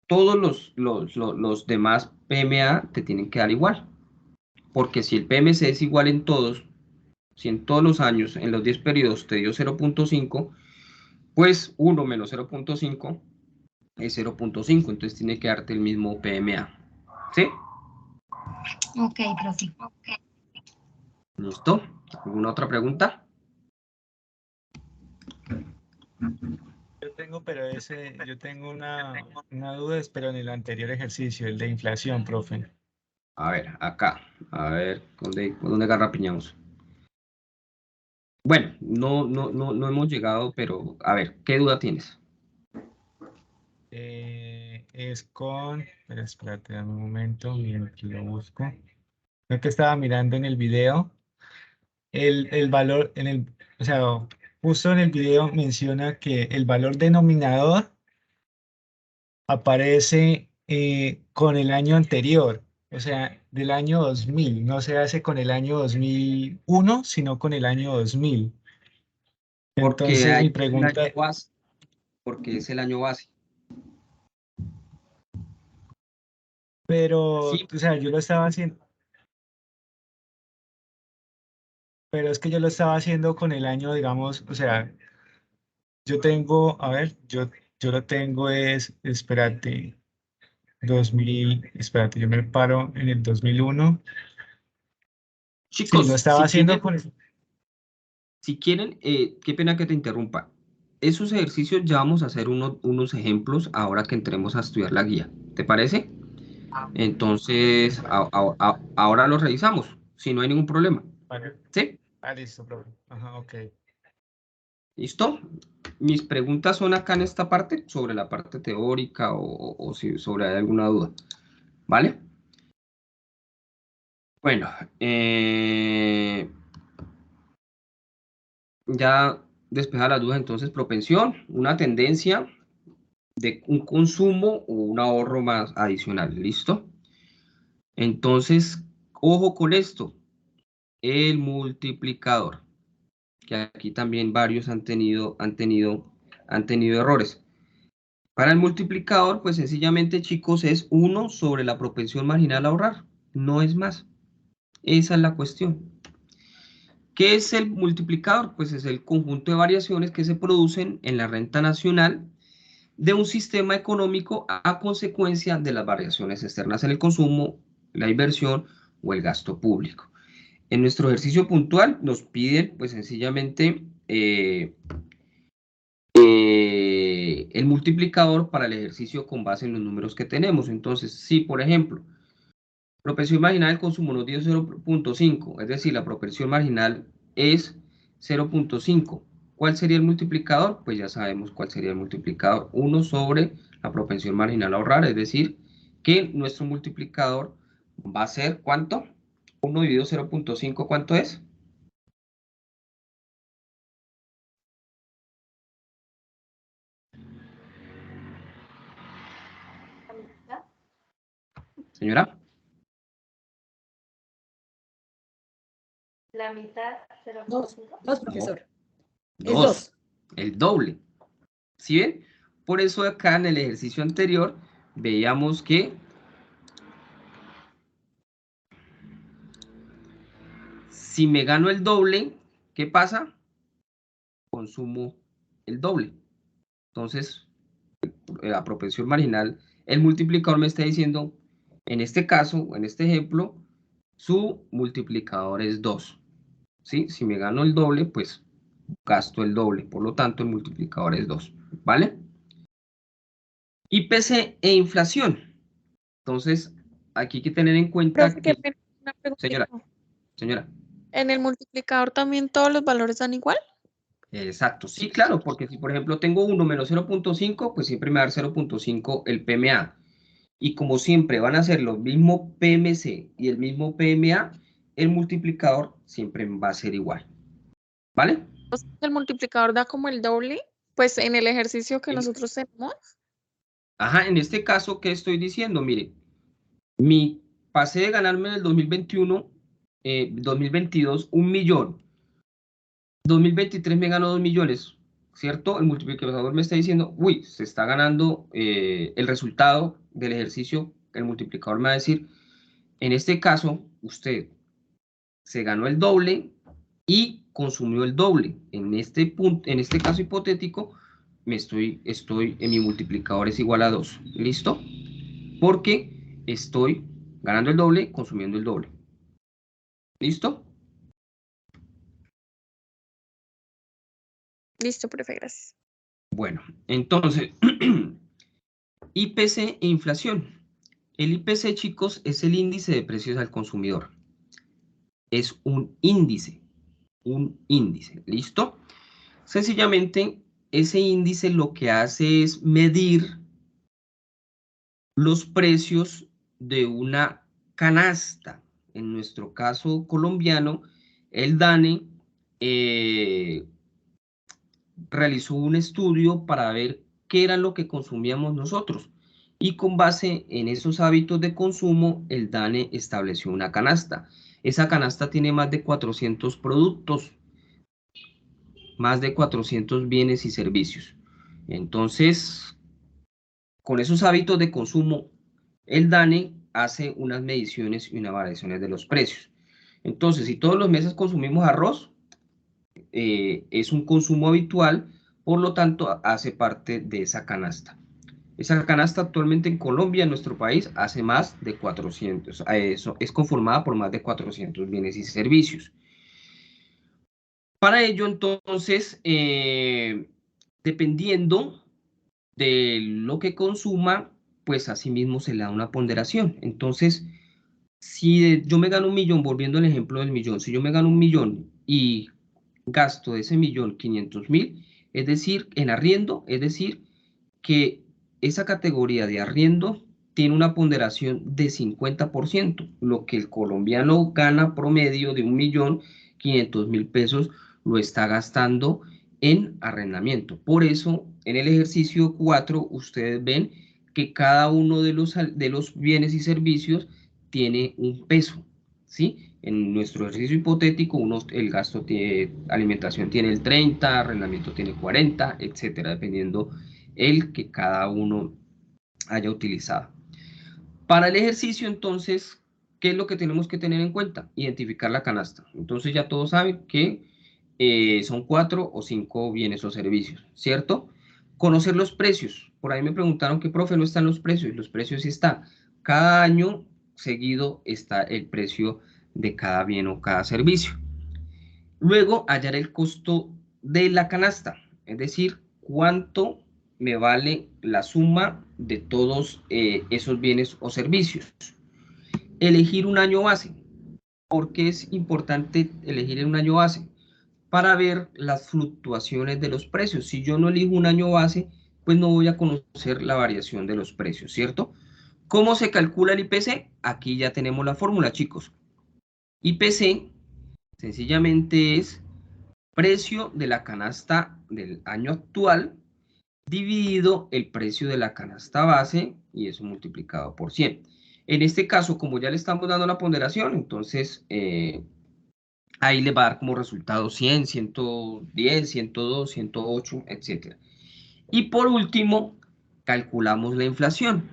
todos los demás PMA te tienen que dar igual. Porque si el PMC es igual en todos, si en todos los años, en los 10 periodos te dio 0.5, pues 1 menos 0.5 es 0.5, entonces tiene que darte el mismo PMA. ¿Sí? Ok, profe. ¿Listo? ¿Alguna otra pregunta? Yo tengo una duda, pero en el anterior ejercicio, el de inflación, profe. A ver, acá. A ver, ¿dónde garrapiñamos? Bueno, no hemos llegado, pero a ver, ¿qué duda tienes? Es espérate, dame un momento, miren que lo busco. Lo que estaba mirando en el video, el valor, o sea, justo en el video menciona que el valor denominador aparece con el año anterior, o sea, del año 2000. No se hace con el año 2001, sino con el año 2000. Porque Entonces, hay mi el pregunta, año base, porque es el año base. pero, Sí, o sea, yo lo estaba haciendo, pero es que yo lo estaba haciendo con el año, digamos, o sea, yo tengo, a ver, yo lo tengo espérate, 2000, espérate, yo me paro en el 2001. Sí, lo chicos, estaba haciendo con, si quieren, qué pena que te interrumpa. Esos ejercicios ya vamos a hacer unos ejemplos ahora que entremos a estudiar la guía. ¿Te parece? Entonces, ahora los revisamos, si no hay ningún problema. vale, ¿Sí? listo, profe. Ajá, ok. ¿Listo? Mis preguntas son acá en esta parte, sobre la parte teórica o si sobre hay alguna duda. ¿Vale? Bueno, ya despejada las dudas, entonces propensión, una tendencia de un consumo o un ahorro más adicional. ¿Listo? Entonces, ojo con esto, el multiplicador, que aquí también varios han tenido errores. Para el multiplicador, pues sencillamente, chicos, es 1 sobre la propensión marginal a ahorrar, no es más. Esa es la cuestión. ¿Qué es el multiplicador? Pues es el conjunto de variaciones que se producen en la renta nacional de un sistema económico a consecuencia de las variaciones externas en el consumo, la inversión o el gasto público. En nuestro ejercicio puntual nos piden, pues sencillamente, el multiplicador para el ejercicio con base en los números que tenemos. Entonces, si por ejemplo, propensión marginal del consumo nos dio 0.5, es decir, la propensión marginal es 0.5. ¿Cuál sería el multiplicador? Pues ya sabemos cuál sería el multiplicador. 1 sobre la propensión marginal a ahorrar, es decir, que nuestro multiplicador va a ser, ¿cuánto? 1 dividido 0.5, ¿cuánto es? Señora. La mitad, 2, 0.5. 2, profesor. Es 2, 2. el doble. ¿Sí ven? Por eso acá en el ejercicio anterior veíamos que si me gano el doble, ¿qué pasa? Consumo el doble. Entonces, la propensión marginal, el multiplicador me está diciendo, en este caso, en este ejemplo, su multiplicador es 2. ¿Sí? Si me gano el doble, pues gasto el doble. Por lo tanto, el multiplicador es 2. ¿Vale? IPC e inflación. Entonces, aquí hay que tener en cuenta Profe, qué que, pena, una preguntita. señora, ¿En el multiplicador también todos los valores dan igual? exacto, sí, claro, porque si por ejemplo tengo 1 menos 0.5, pues siempre me va a dar 0.5 el PMA. Y como siempre van a ser los mismos PMC y el mismo PMA, el multiplicador siempre va a ser igual. ¿Vale? O sea, el multiplicador da como el doble, pues en el ejercicio que En- nosotros tenemos. Ajá, en este caso, ¿qué estoy diciendo? Mire, pasé de ganarme en el 2021, 2022, 1 millón. 2023 me ganó 2 millones, ¿cierto? El multiplicador me está diciendo, uy, se está ganando el resultado del ejercicio. El multiplicador me va a decir, en este caso, usted se ganó el doble y consumió el doble. En este punto, en este caso hipotético, en mi multiplicador es igual a 2. ¿Listo? Porque estoy ganando el doble, consumiendo el doble. ¿Listo? Listo, profe, gracias. Bueno, entonces, IPC e inflación. El IPC, chicos, es el índice de precios al consumidor. Es un índice, ¿listo? Sencillamente, ese índice lo que hace es medir los precios de una canasta. En nuestro caso colombiano, el DANE realizó un estudio para ver qué era lo que consumíamos nosotros. Y con base en esos hábitos de consumo, el DANE estableció una canasta. Esa canasta tiene más de 400 productos, más de 400 bienes y servicios. Entonces, con esos hábitos de consumo, el DANE hace unas mediciones y unas variaciones de los precios. Entonces, si todos los meses consumimos arroz, es un consumo habitual, por lo tanto, hace parte de esa canasta. Esa canasta actualmente en Colombia, en nuestro país, hace más de 400, es conformada por más de 400 bienes y servicios. Para ello, entonces, dependiendo de lo que consuma, pues asimismo se le da una ponderación. Entonces, si yo me gano 1.000.000, volviendo al ejemplo del millón, si yo me gano 1.000.000 y gasto de ese 1.000.000 500.000, es decir, en arriendo, es decir, que esa categoría de arriendo tiene una ponderación de 50%, lo que el colombiano gana promedio de 1.500.000 pesos lo está gastando en arrendamiento. Por eso, en el ejercicio 4, ustedes ven que cada uno de los bienes y servicios tiene un peso, ¿sí? En nuestro ejercicio hipotético, el gasto de alimentación tiene el 30, arrendamiento tiene 40, etcétera, dependiendo el que cada uno haya utilizado. Para el ejercicio, entonces, ¿qué es lo que tenemos que tener en cuenta? Identificar la canasta. Entonces ya todos saben que son 4 o 5 bienes o servicios, ¿cierto? Conocer los precios. Por ahí me preguntaron que, profe, no están los precios. Los precios sí están. Cada año seguido está el precio de cada bien o cada servicio. Luego, hallar el costo de la canasta, es decir, cuánto me vale la suma de todos esos bienes o servicios. Elegir un año base. ¿Por qué es importante elegir un año base? Para ver las fluctuaciones de los precios. Si yo no elijo un año base, pues no voy a conocer la variación de los precios, ¿cierto? ¿Cómo se calcula el IPC? Aquí ya tenemos la fórmula, chicos. IPC sencillamente es precio de la canasta del año actual dividido el precio de la canasta base y eso multiplicado por 100. En este caso, como ya le estamos dando la ponderación, entonces ahí le va a dar como resultado 100, 110, 102, 108, etc. Y por último, calculamos la inflación.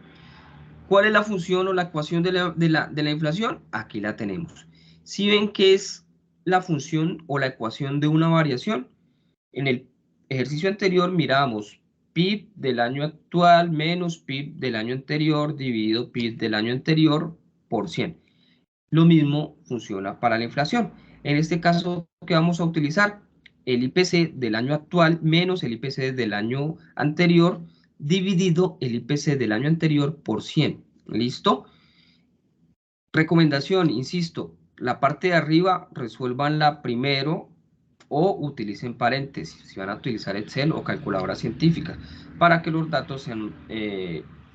¿Cuál es la función o la ecuación de la inflación? Aquí la tenemos. Si ven que es la función o la ecuación de una variación, en el ejercicio anterior mirábamos PIB del año actual menos PIB del año anterior dividido PIB del año anterior por 100. Lo mismo funciona para la inflación. En este caso, ¿qué vamos a utilizar? El IPC del año actual menos el IPC del año anterior dividido el IPC del año anterior por 100. ¿Listo? Recomendación, insisto, la parte de arriba resuélvanla primero o utilicen paréntesis si van a utilizar Excel o calculadora científica para que los datos sean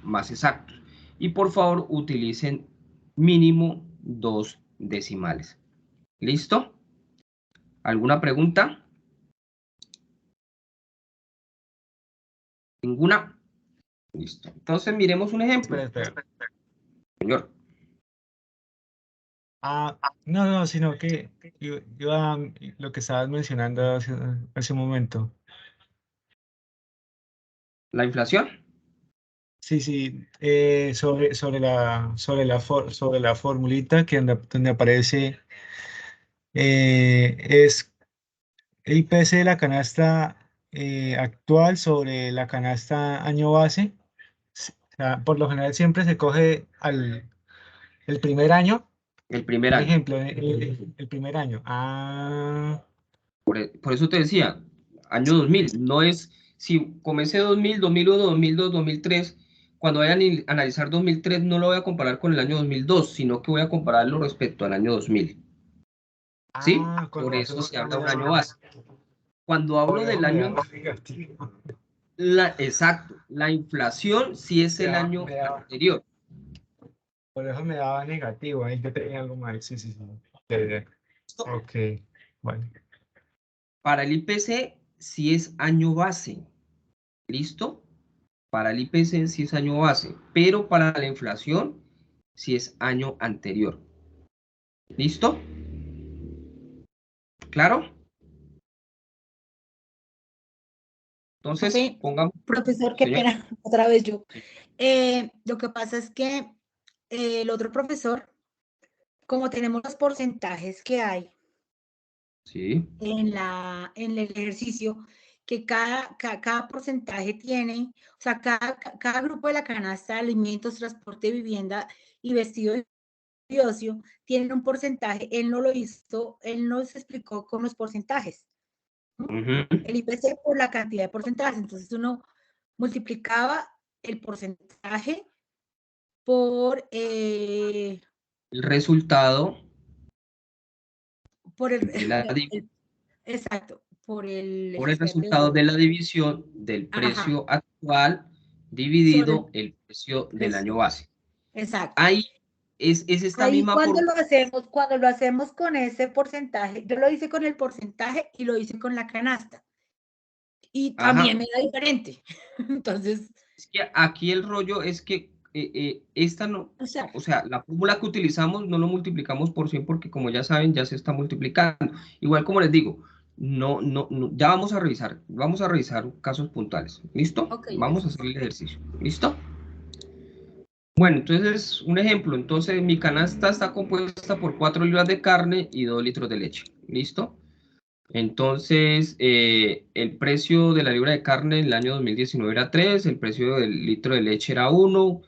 más exactos. Y por favor utilicen mínimo 2 decimales. ¿Listo? ¿Alguna pregunta? ¿Ninguna? Listo. Entonces miremos un ejemplo. Espera. Señor. No, sino que lo que estabas mencionando hace un momento. ¿La inflación? Sí, sobre la formulita donde aparece es el IPC de la canasta actual sobre la canasta año base. O sea, por lo general siempre se coge el primer año. El primer Un año. ejemplo, el primer año. Por eso te decía, año 2000, no es, si comencé 2000, 2001, 2002, 2003, cuando vayan a analizar 2003 no lo voy a comparar con el año 2002, sino que voy a compararlo respecto al año 2000. ¿Sí? Con Por razón eso se me habla de un da- año base. Cuando hablo por eso del me año, da negativo. exacto, la inflación sí es el año anterior. Por eso me daba negativo, ahí que tenía algo mal. Sí. Ya. Ok, bueno. Para el IPC sí es año base. ¿Listo? Para el IPC sí es año base, pero para la inflación sí es año anterior. ¿Listo? ¿Claro? Entonces, Profe, pongamos... profesor, qué Señor. pena, otra vez yo. Sí. Lo que pasa es que el otro profesor, como tenemos los porcentajes que hay Sí. en el ejercicio, que cada porcentaje tiene, o sea, cada grupo de la canasta de alimentos, transporte, vivienda y vestido y ocio tienen un porcentaje. Él no lo hizo, él nos explicó con los porcentajes. Ujú. El IPC por la cantidad de porcentajes. Entonces uno multiplicaba el porcentaje por El resultado de la exacto, por el, por el espérate, resultado de la división del ajá, precio actual sobre dividido el precio del precio. año base. Exacto. Ahí es esta Ahí misma cuando fórmula. cuando lo hacemos con ese porcentaje, yo lo hice con el porcentaje y lo hice con la canasta. Y también Ajá. me da diferente. Entonces, Es que aquí el rollo es que esta no, o sea, la fórmula que utilizamos no lo multiplicamos por 100 porque como ya saben, ya se está multiplicando. Igual como les digo, no, ya vamos a revisar casos puntuales. ¿Listo? okay, Vamos a hacer el ejercicio. ¿Listo? Bueno, entonces, un ejemplo. Entonces, mi canasta está compuesta por 4 libras de carne y 2 litros de leche. ¿Listo? Entonces, el precio de la libra de carne en el año 2019 era 3, el precio del litro de leche era 1,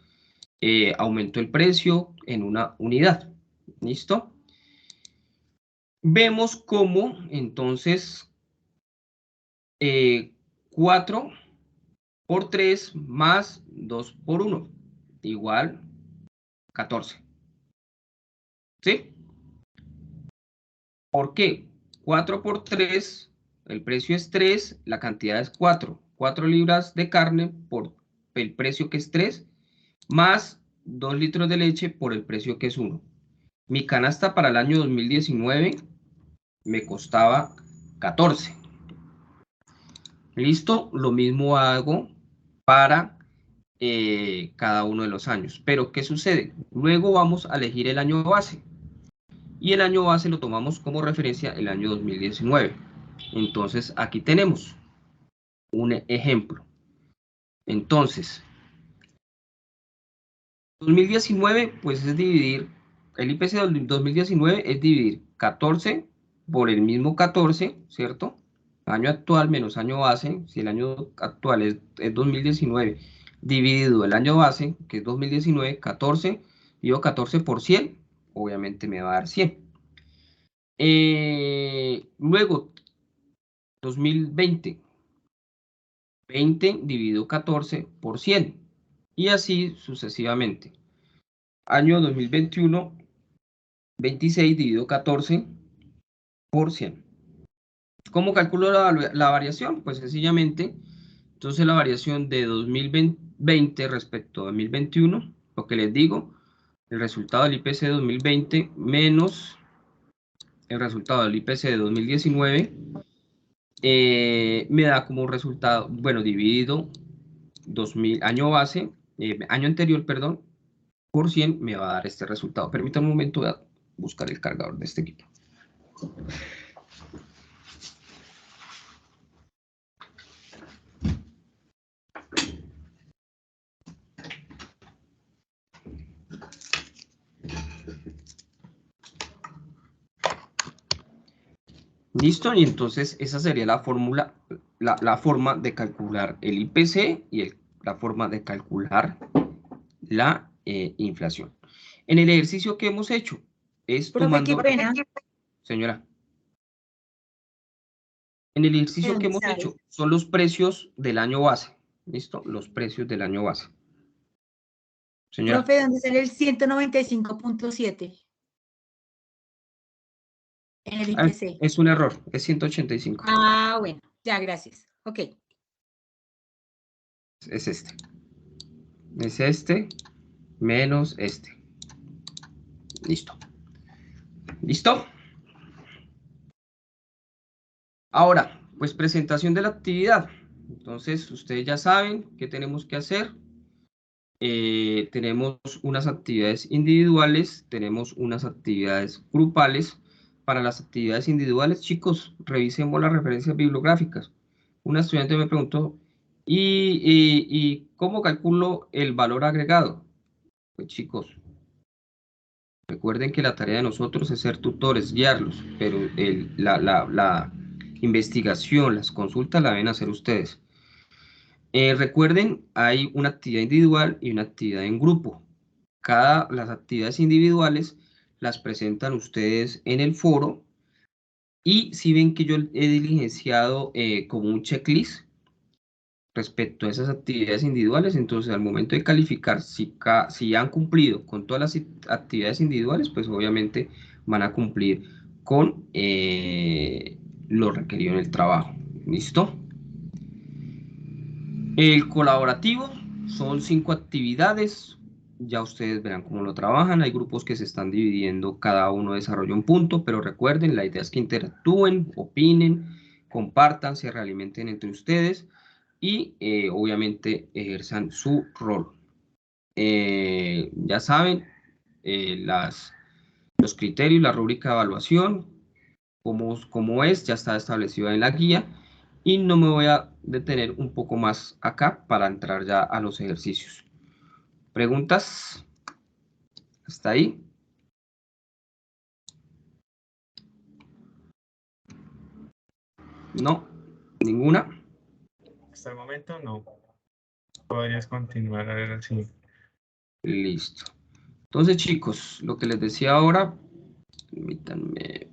aumentó el precio en una unidad. ¿Listo? Vemos cómo, entonces, 4 por 3 más 2 por 1, igual 14. ¿Sí? ¿Por qué? 4 por 3, el precio es 3, la cantidad es 4. 4 libras de carne por el precio que es 3, más 2 litros de leche por el precio que es 1. Mi canasta para el año 2019 me costaba 14. ¿Listo? Lo mismo hago para cada uno de los años. Pero, ¿qué sucede? Luego vamos a elegir el año base. Y el año base lo tomamos como referencia el año 2019. Entonces, aquí tenemos un ejemplo. Entonces, 2019, pues es dividir, el IPC del 2019 es dividir 14 por el mismo 14, ¿cierto? Año actual menos año base, si el año actual es 2019, dividido el año base, que es 2019, 14, divido 14 por 100, obviamente me va a dar 100. Luego, 2020, 20 dividido 14 por 100, y así sucesivamente. Año 2021, 26 dividido 14 por 100. ¿Cómo calculo la variación? Pues sencillamente, entonces la variación de 2020 respecto a 2021, lo que les digo, el resultado del IPC de 2020 menos el resultado del IPC de 2019, me da como resultado, bueno, dividido 2000, año base, año anterior, perdón, por 100 me va a dar este resultado. Permítame un momento, voy a buscar el cargador de este equipo. Listo, y entonces esa sería la fórmula, la forma de calcular el IPC y la forma de calcular la inflación. En el ejercicio que hemos hecho es profe, qué tomando... pena. Señora. En el ejercicio que hemos hecho son los precios del año base. ¿Listo? Los precios del año base. Señora. Profe, ¿dónde sale el 195.7? En el IPC. Es un error, es 185. Ah, bueno, ya, gracias. Ok. Es este. Es este menos este. Listo. ¿Listo? Ahora, pues presentación de la actividad. Entonces, ustedes ya saben qué tenemos que hacer. Tenemos unas actividades individuales, tenemos unas actividades grupales. Para las actividades individuales, chicos, revisemos las referencias bibliográficas. Una estudiante me preguntó, ¿y cómo calculo el valor agregado? Pues chicos, recuerden que la tarea de nosotros es ser tutores, guiarlos, pero la investigación, las consultas la deben hacer ustedes. Recuerden, hay una actividad individual y una actividad en grupo. Las actividades individuales las presentan ustedes en el foro, y si ven que yo he diligenciado como un checklist respecto a esas actividades individuales, entonces al momento de calificar, si han cumplido con todas las actividades individuales, pues obviamente van a cumplir con lo requerido en el trabajo. ¿Listo? El colaborativo son 5 actividades. Ya ustedes verán cómo lo trabajan. Hay grupos que se están dividiendo, cada uno desarrolla un punto, pero recuerden, la idea es que interactúen, opinen, compartan, se realimenten entre ustedes y obviamente ejerzan su rol. Ya saben, los criterios, la rúbrica de evaluación, cómo es, ya está establecido en la guía, y no me voy a detener un poco más acá para entrar ya a los ejercicios. ¿Preguntas? ¿Hasta ahí? No, ninguna. Hasta el momento no. Podrías continuar a ver así. Listo. Entonces, chicos, lo que les decía ahora, permítanme.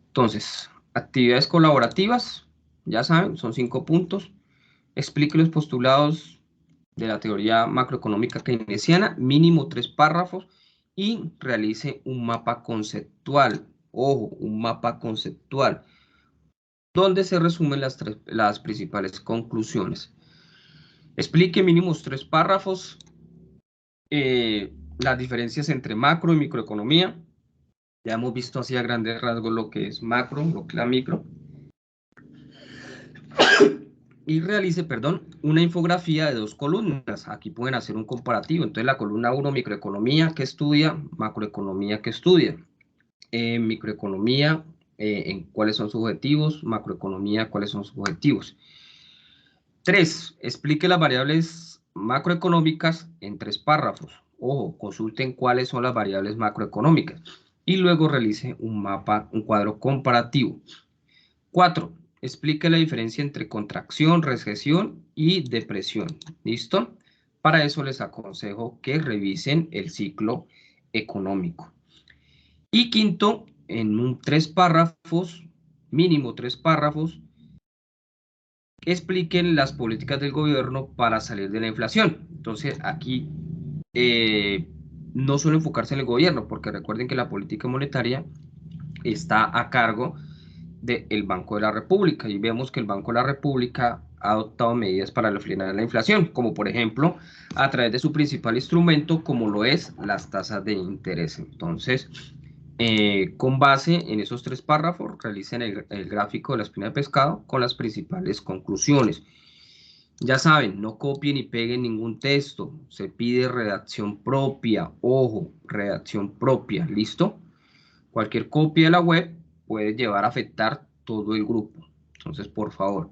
Entonces, actividades colaborativas, ya saben, son 5 puntos. Explique los postulados de la teoría macroeconómica keynesiana, mínimo 3 párrafos, y realice un mapa conceptual. Ojo, un mapa conceptual, donde se resumen las principales conclusiones. Explique mínimos 3 párrafos las diferencias entre macro y microeconomía. Ya hemos visto así a grandes rasgos lo que es macro, lo que es la micro. Y realice, una infografía de 2 columnas. Aquí pueden hacer un comparativo. Entonces la columna 1, microeconomía, que estudia, macroeconomía, que estudia. Microeconomía, en cuáles son sus objetivos, macroeconomía, cuáles son sus objetivos. 3, explique las variables macroeconómicas en 3 párrafos. Ojo, consulten cuáles son las variables macroeconómicas. Y luego realice un mapa, un cuadro comparativo. 4, explique la diferencia entre contracción, recesión y depresión. ¿Listo? Para eso les aconsejo que revisen el ciclo económico. Y quinto, en 3 párrafos, mínimo 3 párrafos, expliquen las políticas del gobierno para salir de la inflación. Entonces, aquí no solo enfocarse en el gobierno, porque recuerden que la política monetaria está a cargo del Banco de la República, y vemos que el Banco de la República ha adoptado medidas para frenar la inflación, como por ejemplo a través de su principal instrumento, como lo es las tasas de interés. Entonces, con base en esos 3 párrafos, realicen el gráfico de la espina de pescado con las principales conclusiones. Ya saben, no copien y peguen ningún texto, se pide redacción propia, ojo, redacción propia, ¿listo? Cualquier copia de la web puede llevar a afectar todo el grupo, entonces por favor.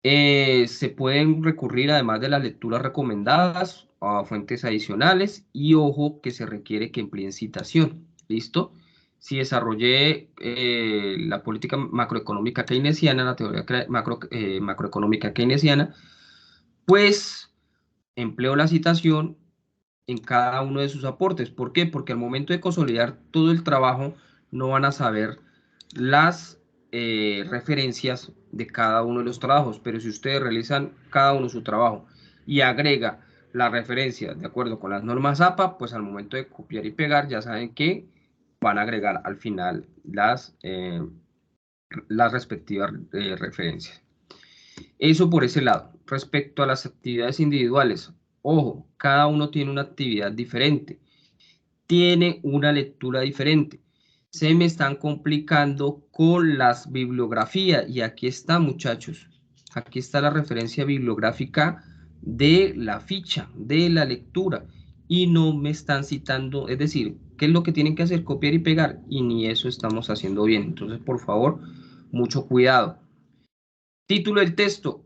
Se pueden recurrir, además de las lecturas recomendadas, a fuentes adicionales, y ojo que se requiere que empleen citación, ¿listo? Si desarrollé la política macroeconómica keynesiana, la teoría macroeconómica keynesiana, pues empleo la citación en cada uno de sus aportes. ¿Por qué? Porque al momento de consolidar todo el trabajo, no van a saber las referencias de cada uno de los trabajos, pero si ustedes realizan cada uno su trabajo y agrega la referencia de acuerdo con las normas APA, pues al momento de copiar y pegar ya saben que van a agregar al final las respectivas referencias. Eso por ese lado. Respecto a las actividades individuales, ojo, cada uno tiene una actividad diferente, tiene una lectura diferente. se me están complicando con las bibliografías. Y aquí está, muchachos. Aquí está la referencia bibliográfica de la ficha, de la lectura. Y no me están citando, es decir, ¿qué es lo que tienen que hacer? Copiar y pegar. Y ni eso estamos haciendo bien. Entonces, por favor, mucho cuidado. Título del texto,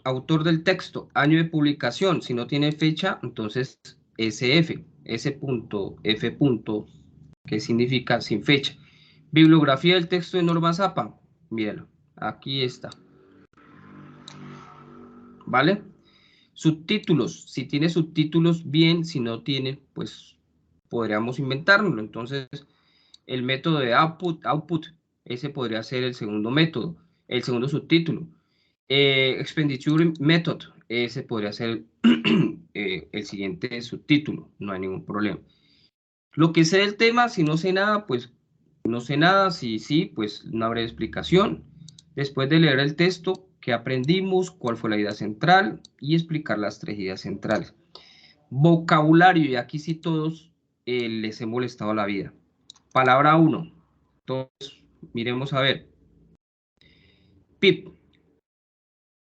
autor del texto, año de publicación. Si no tiene fecha, entonces SF, S.F. que significa sin fecha. Bibliografía del texto de norma Zapa. Mírenlo, aquí está. ¿Vale? Subtítulos, si tiene subtítulos, bien. Si no tiene, pues podríamos inventárnoslo. Entonces, el método de output, ese podría ser el segundo método, el segundo subtítulo. Expenditure method, ese podría ser el siguiente subtítulo, no hay ningún problema. Lo que sé del tema, si no sé nada, pues no sé nada. Si sí, pues una breve explicación. Después de leer el texto, ¿qué aprendimos? ¿Cuál fue la idea central? Y explicar las 3 ideas centrales. Vocabulario, y aquí sí todos les he molestado la vida. Palabra 1. Entonces, miremos a ver. PIB.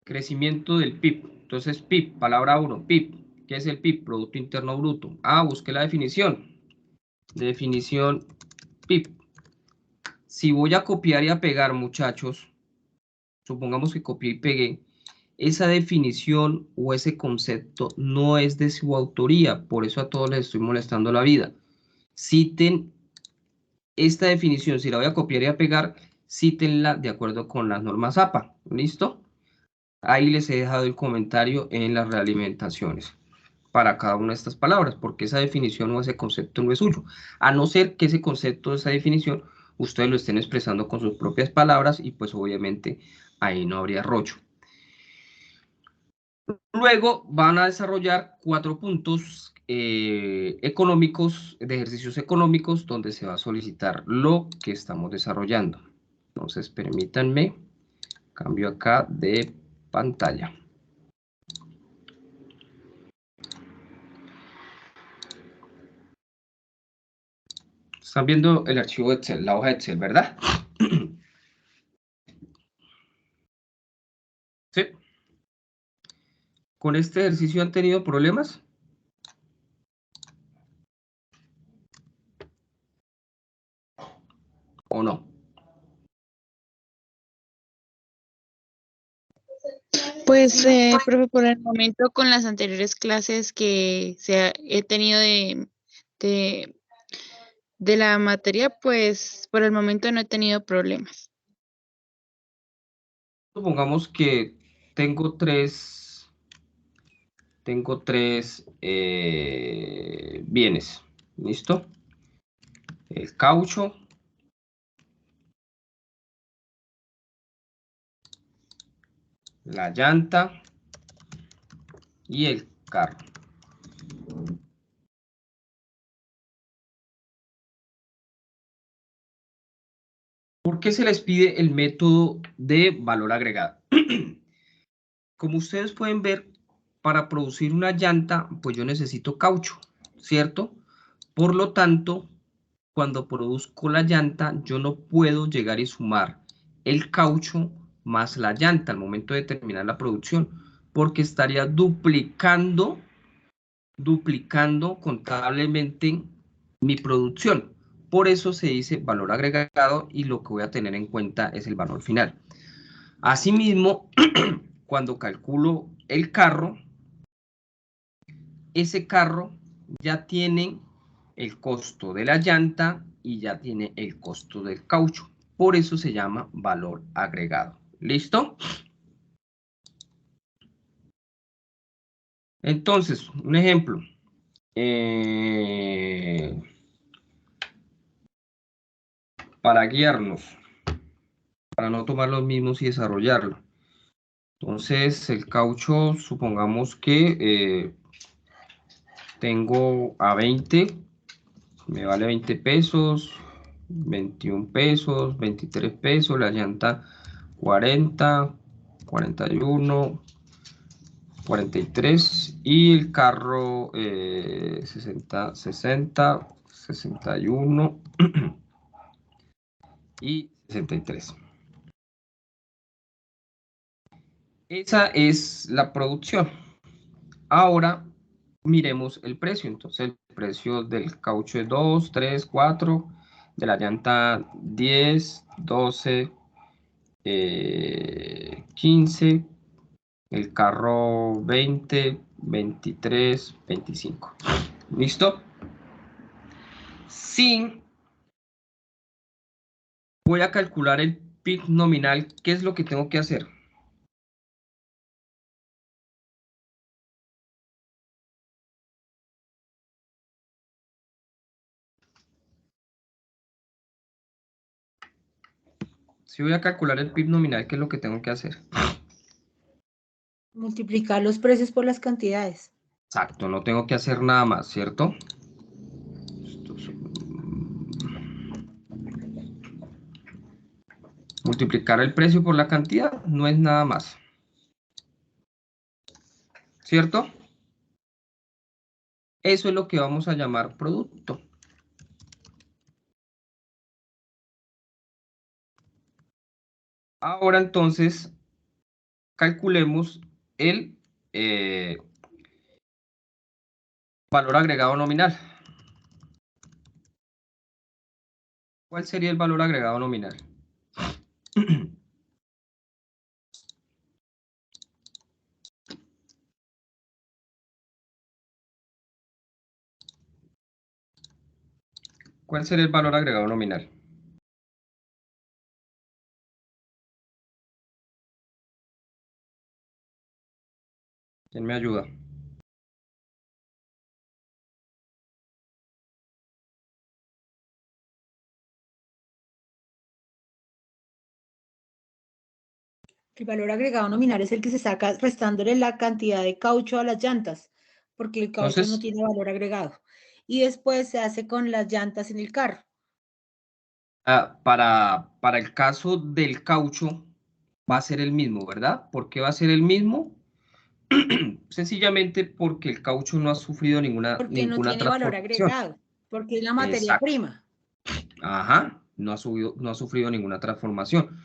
Crecimiento del PIB. Entonces, PIB, palabra 1, PIB. ¿Qué es el PIB? Producto Interno Bruto. Busqué la definición. Definición PIB. Si voy a copiar y a pegar, muchachos, supongamos que copié y pegué, esa definición o ese concepto no es de su autoría, por eso a todos les estoy molestando la vida. Citen esta definición, si la voy a copiar y a pegar, cítenla de acuerdo con las normas APA, ¿listo? Ahí les he dejado el comentario en las realimentaciones para cada una de estas palabras, porque esa definición o ese concepto no es suyo, a no ser que ese concepto, esa definición, ustedes lo estén expresando con sus propias palabras y pues obviamente ahí no habría rollo. Luego van a desarrollar 4 puntos económicos, de ejercicios económicos, donde se va a solicitar lo que estamos desarrollando. Entonces, permítanme, cambio acá de pantalla. Están viendo el archivo de Excel, la hoja de Excel, ¿verdad? Sí. ¿Con este ejercicio han tenido problemas? ¿O no? Pues, profe, por el momento con las anteriores clases que he tenido de la materia, pues por el momento no he tenido problemas. Supongamos que tengo tres bienes, ¿listo? El caucho, la llanta y el carro. ¿Por qué se les pide el método de valor agregado? Como ustedes pueden ver, para producir una llanta, pues yo necesito caucho, ¿cierto? Por lo tanto, cuando produzco la llanta, yo no puedo llegar y sumar el caucho más la llanta al momento de terminar la producción, porque estaría duplicando contablemente mi producción. Por eso se dice valor agregado y lo que voy a tener en cuenta es el valor final. Asimismo, cuando calculo el carro, ese carro ya tiene el costo de la llanta y ya tiene el costo del caucho. Por eso se llama valor agregado. ¿Listo? Entonces, un ejemplo. Para guiarnos, para no tomar los mismos y desarrollarlo. Entonces, el caucho, supongamos que tengo a 20, me vale 20 pesos, 21 pesos, 23 pesos, la llanta 40, 41, 43 y el carro 60, 61, y 63. Esa es la producción. Ahora miremos el precio. Entonces el precio del caucho es 2, 3, 4, de la llanta 10, 12, 15, el carro 20, 23, 25. ¿Listo? Sí, voy a calcular el PIB nominal. ¿Qué es lo que tengo que hacer? Si voy a calcular el PIB nominal, ¿qué es lo que tengo que hacer? Multiplicar los precios por las cantidades. Exacto, no tengo que hacer nada más, ¿cierto? Multiplicar el precio por la cantidad no es nada más. ¿Cierto? Eso es lo que vamos a llamar producto. Ahora entonces, calculemos el valor agregado nominal. ¿Cuál sería el valor agregado nominal? ¿Cuál sería el valor agregado nominal? ¿Quién me ayuda? El valor agregado nominal es el que se saca restándole la cantidad de caucho a las llantas, porque el caucho no Entonces, tiene valor agregado. Y después se hace con las llantas en el carro. para el caso del caucho va a ser el mismo, ¿verdad? ¿Por qué va a ser el mismo? Sencillamente porque el caucho no ha sufrido ninguna Porque no tiene valor transformación. agregado, porque es la materia Exacto. prima. Ajá, no ha sufrido ninguna transformación.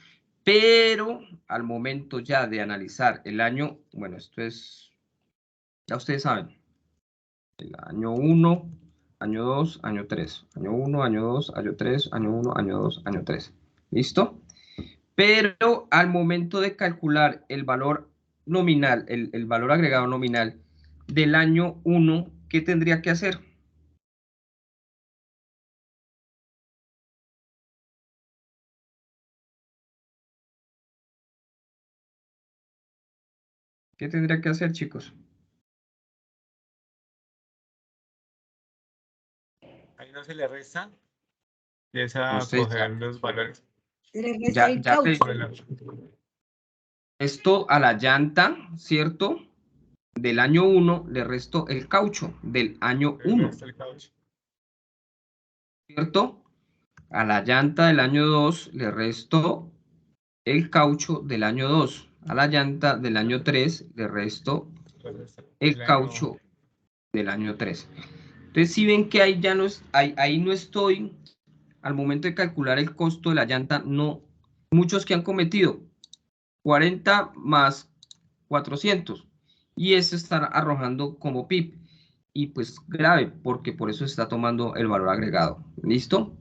Pero al momento ya de analizar el año, bueno, esto es, ya ustedes saben, el año 1, año 2, año 3, año 1, año 2, año 3, año 1, año 2, año 3. ¿Listo? Pero al momento de calcular el valor nominal, el valor agregado nominal del año 1, ¿qué tendría que hacer? ¿Qué tendría que hacer, chicos? Ahí no se le resta. Empieza a Entonces, coger los valores. Le resta el caucho. Esto a la llanta, ¿cierto? Del año 1 le resto el caucho del año 1, ¿cierto? A la llanta del año 2 le resto el caucho del año 2. A la llanta del año 3 le resto el caucho del año 3. Entonces, si ven que ahí ya no es, ahí no estoy, al momento de calcular el costo de la llanta, no, muchos que han cometido 40 más 400 y eso está arrojando como PIB y pues grave porque por eso está tomando el valor agregado. ¿Listo?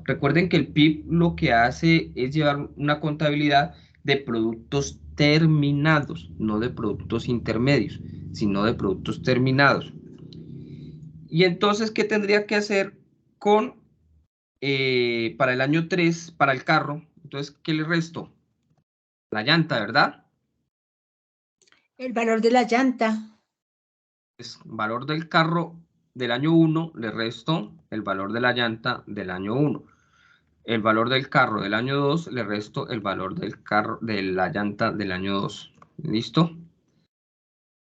Recuerden que el PIB lo que hace es llevar una contabilidad de productos terminados, no de productos intermedios, sino de productos terminados. Y entonces, ¿qué tendría que hacer con para el año 3, para el carro? Entonces, ¿qué le resto? La llanta, ¿verdad? El valor de la llanta. Es valor del carro del año 1, le resto el valor de la llanta del año 1. El valor del carro del año 2, le resto el valor del carro de la llanta del año 2. ¿Listo?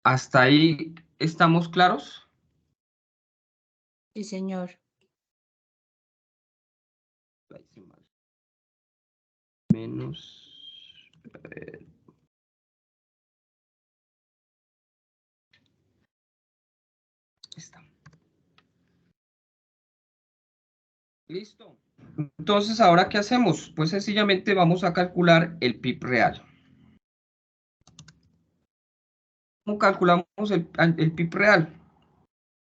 ¿Hasta ahí estamos claros? Sí, señor. Menos. Está. Listo. Entonces, ¿ahora qué hacemos? Pues sencillamente vamos a calcular el PIB real. ¿Cómo calculamos el PIB real?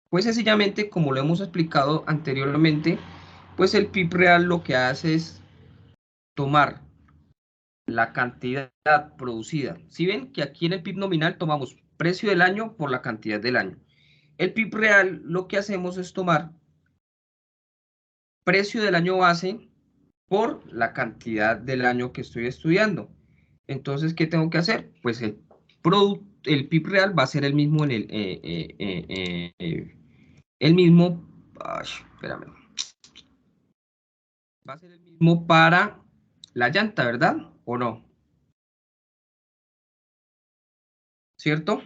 Pues sencillamente, como lo hemos explicado anteriormente, pues el PIB real lo que hace es tomar la cantidad producida. Si ven que aquí en el PIB nominal tomamos precio del año por la cantidad del año. El PIB real lo que hacemos es tomar precio del año base por la cantidad del año que estoy estudiando. Entonces, ¿qué tengo que hacer? Pues el PIB real va a ser el mismo en el mismo, espérame, va a ser el mismo para la llanta, ¿verdad? ¿O no? ¿Cierto?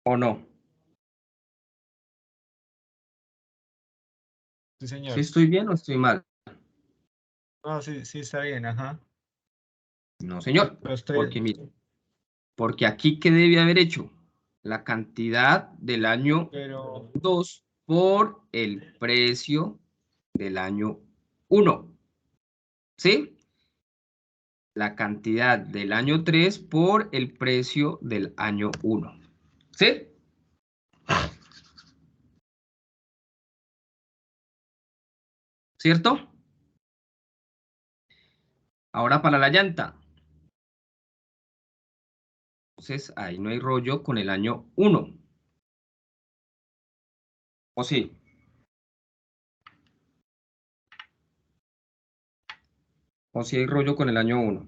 ¿O no? Sí, ¿Sí señor. estoy bien o estoy mal? No, sí, sí está bien, ajá. No, señor, Los tres. porque mire, porque aquí, ¿qué debe haber hecho? La cantidad del año Pero 2 por el precio del año 1, ¿sí? La cantidad del año 3 por el precio del año 1, ¿sí? ¿Cierto? Ahora para la llanta. Entonces, ahí no hay rollo con el año 1. ¿O sí? ¿O sí hay rollo con el año 1?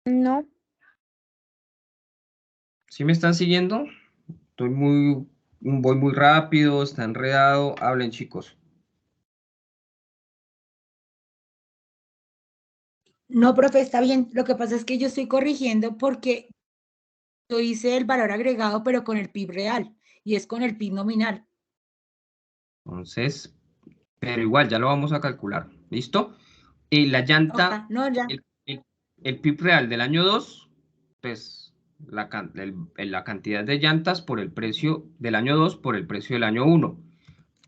No. ¿Sí me están siguiendo? Voy muy rápido, está enredado. Hablen, chicos. No, profe, está bien. Lo que pasa es que yo estoy corrigiendo porque yo hice el valor agregado, pero con el PIB real y es con el PIB nominal. Entonces, pero igual, ya lo vamos a calcular. ¿Listo? La llanta, Ajá, no, ya. el PIB real del año 2, pues la cantidad de llantas por el precio del año 2 por el precio del año 1.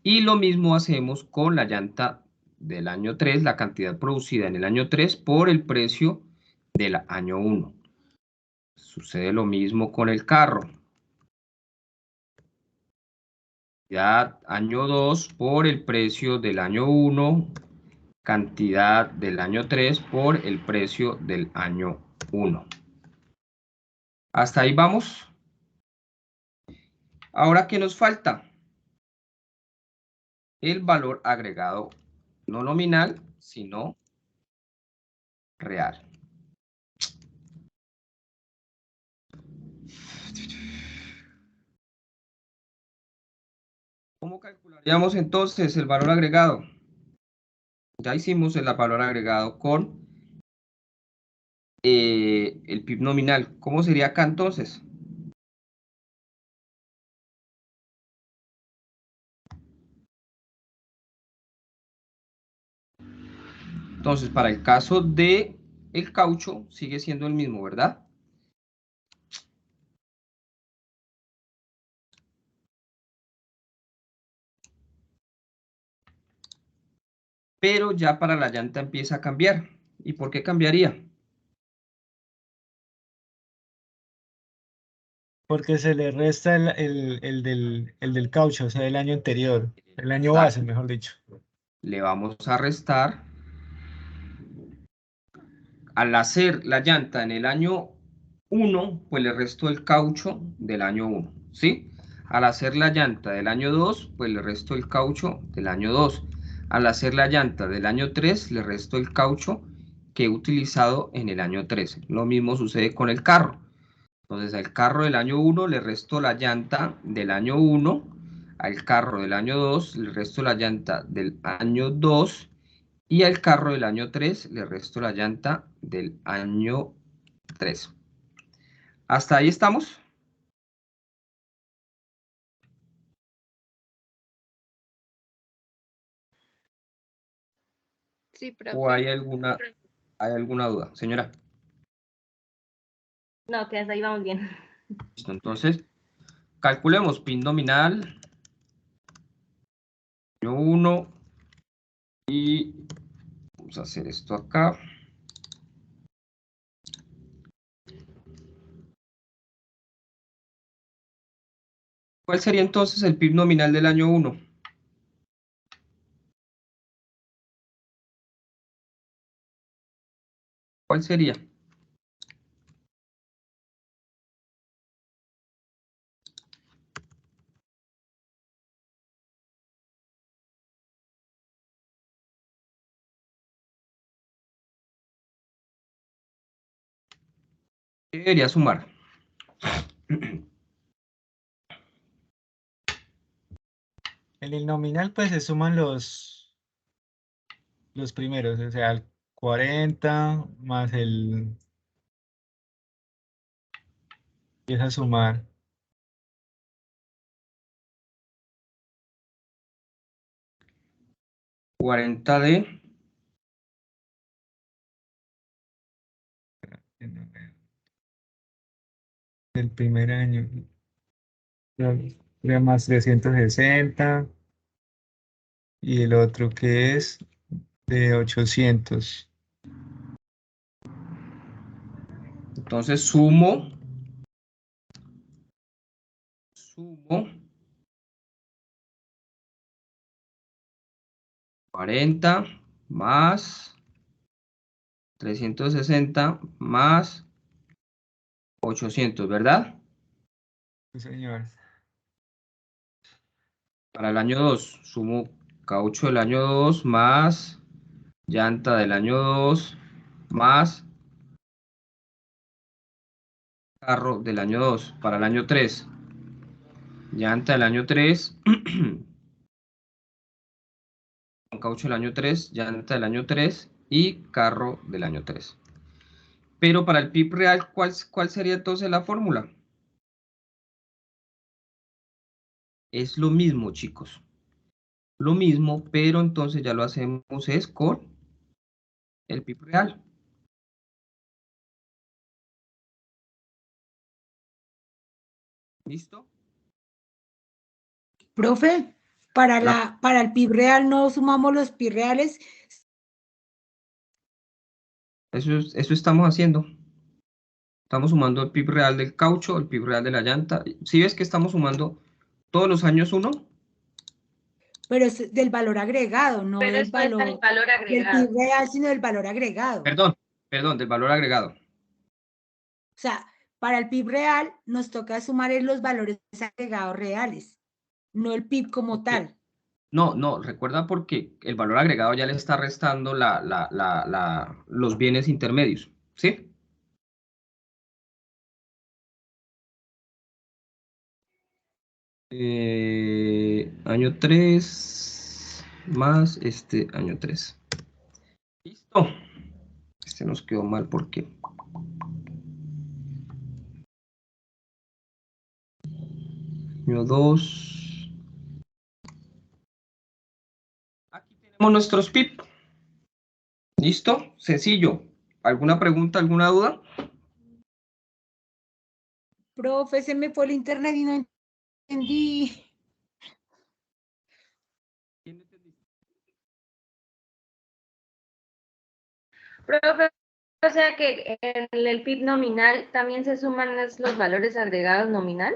Y lo mismo hacemos con la llanta del año 3, la cantidad producida en el año 3 por el precio del año 1. Sucede lo mismo con el carro. Ya año 2 por el precio del año 1, cantidad del año 3 por el precio del año 1. Hasta ahí vamos. Ahora, ¿qué nos falta? El valor agregado, no nominal, sino real. ¿Cómo calcularíamos entonces el valor agregado? Ya hicimos el valor agregado con el PIB nominal. ¿Cómo sería acá entonces? Entonces, para el caso de el caucho, sigue siendo el mismo, ¿verdad? Pero ya para la llanta empieza a cambiar. ¿Y por qué cambiaría? porque se le resta el del caucho, o sea, el año anterior, el año base, Exacto. mejor dicho. Le vamos a restar. Al hacer la llanta en el año 1, pues le resto el caucho del año 1, ¿sí? Al hacer la llanta del año 2, pues le resto el caucho del año 2. Al hacer la llanta del año 3, le resto el caucho que he utilizado en el año 3. Lo mismo sucede con el carro. Entonces, al carro del año 1 le resto la llanta del año 1, al carro del año 2 le resto la llanta del año 2 y al carro del año 3 le resto la llanta del año 3. ¿Hasta ahí estamos? Sí, ¿O profe. hay alguna duda? Señora. No, que hasta ahí vamos bien. Listo, entonces, calculemos PIB nominal, año 1, y vamos a hacer esto acá. ¿Cuál sería entonces el PIB nominal del año 1? ¿Cuál sería? ¿Qué debería sumar? En el nominal pues se suman los primeros, o sea, el 40 más el... Empieza a sumar. ¿40 de? El primer año. Ya más 360. Y el otro que es de 800. Entonces sumo 40 más 360 más 800, ¿verdad? Sí, señor. Para el año 2, sumo caucho del año 2 más llanta del año 2 más carro del año 2. Para el año 3, llanta del año 3, caucho del año 3, llanta del año 3 y carro del año 3. Pero para el PIB real, ¿cuál sería entonces la fórmula? Es lo mismo, chicos. Lo mismo, pero entonces ya lo hacemos es con el PIB real. ¿Listo? Profe, para el PIB real no sumamos los PIB reales. Eso estamos haciendo. Estamos sumando el PIB real del caucho, el PIB real de la llanta. ¿Sí ves que estamos sumando todos los años 1? Pero es del valor agregado, no Pero del esto es el valor del agregado. PIB real, sino del valor agregado. Perdón, del valor agregado. O sea, para el PIB real nos toca sumar los valores agregados reales, no el PIB como tal. No, recuerda porque el valor agregado ya le está restando los bienes intermedios, ¿sí? Año 3 más año 3. Listo. Este nos quedó mal porque... Año 2. Aquí tenemos nuestros PIB. ¿Listo? Sencillo. ¿Alguna pregunta, alguna duda? Profe, se me fue el internet y no entendí. Profe, o sea que en el PIB nominal también se suman los valores agregados nominal.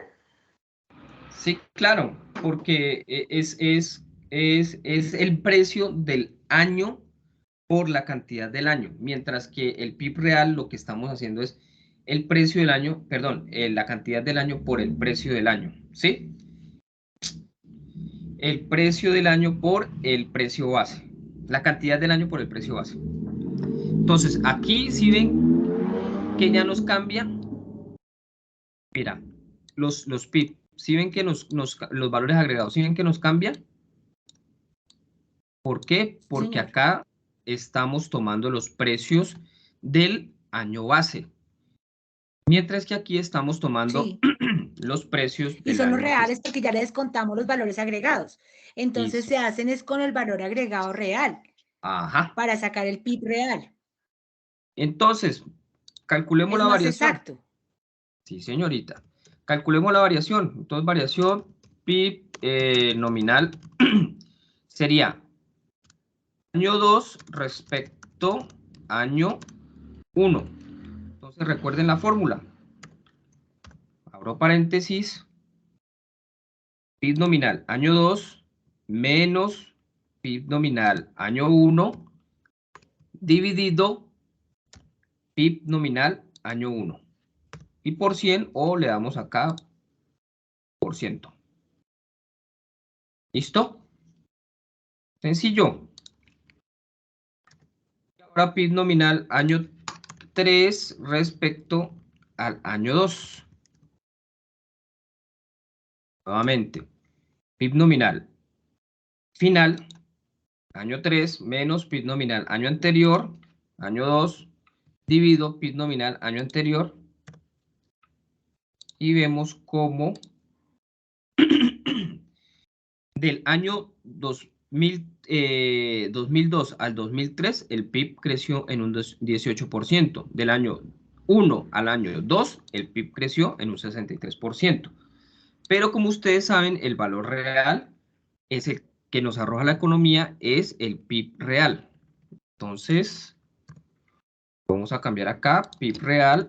Sí, claro, porque es el precio del año por la cantidad del año, mientras que el PIB real lo que estamos haciendo es el precio del año, perdón, la cantidad del año por el precio del año, ¿sí? El precio del año por el precio base, la cantidad del año por el precio base. Entonces, aquí si ven que ya nos cambia, mira, los PIB, si ven que los valores agregados, si ven que nos cambian. ¿Por qué? Porque Señor. acá estamos tomando los precios del año base. Mientras que aquí estamos tomando Sí. los precios Y del son los año. reales porque ya le descontamos los valores agregados. Entonces Listo. se hacen es con el valor agregado real Ajá. para sacar el PIB real. Entonces, calculemos Es la más variación. exacto. Sí, señorita. Calculemos la variación. Entonces, variación PIB nominal sería año 2 respecto a año 1. Entonces, recuerden la fórmula. Abro paréntesis. PIB nominal año 2 menos PIB nominal año 1 dividido PIB nominal año 1. Y por 100 o le damos acá por ciento. ¿Listo? Sencillo. Ahora PIB nominal año 3 respecto al año 2. Nuevamente, PIB nominal final, año 3 menos PIB nominal año anterior, año 2, divido PIB nominal año anterior. Y vemos cómo del año 2002 al 2003 el PIB creció en un 18%. Del año 1 al año 2 el PIB creció en un 63%. Pero como ustedes saben, el valor real es el que nos arroja la economía, es el PIB real. Entonces, vamos a cambiar acá, PIB real.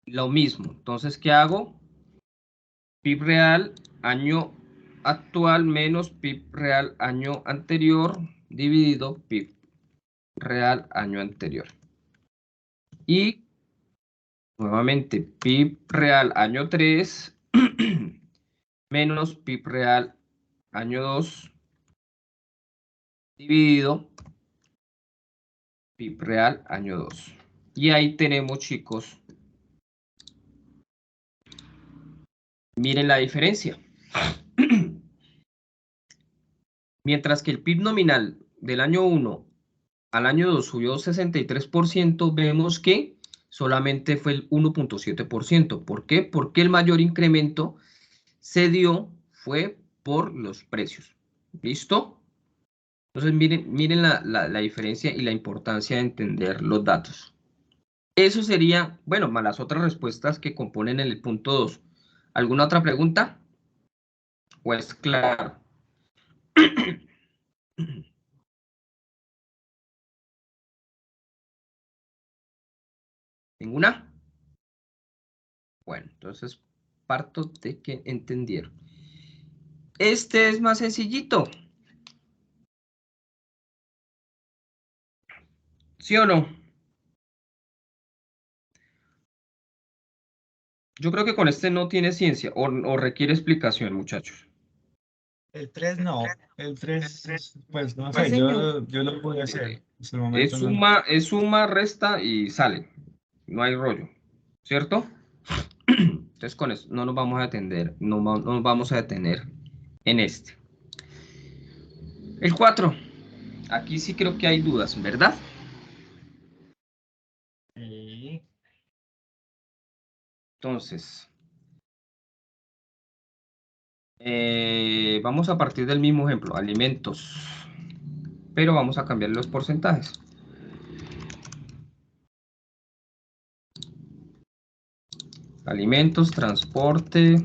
Lo mismo. Entonces, ¿qué hago? PIB real año actual menos PIB real año anterior dividido PIB real año anterior. Y nuevamente PIB real año 3 menos PIB real año 2 dividido PIB real año 2. Y ahí tenemos, chicos, miren la diferencia. Mientras que el PIB nominal del año 1 al año 2 subió 63%, vemos que solamente fue el 1.7%. ¿Por qué? Porque el mayor incremento se dio fue por los precios. ¿Listo? Entonces miren la diferencia y la importancia de entender los datos. Eso sería, bueno, más las otras respuestas que componen el punto 2. ¿Alguna otra pregunta? Pues claro. ¿Ninguna? Bueno, entonces parto de que entendieron. Este es más sencillito. ¿Sí o no? Yo creo que con este no tiene ciencia o requiere explicación, muchachos. El 3 no, el 3, pues no Sí, sé, señor. yo lo pude hacer. Hasta el momento Es suma, resta y sale. No hay rollo. ¿Cierto? Entonces con eso no nos vamos a detener, no nos vamos a detener en este. El 4. Aquí sí creo que hay dudas, ¿verdad? Sí. Entonces, vamos a partir del mismo ejemplo, alimentos, pero vamos a cambiar los porcentajes. Alimentos, transporte,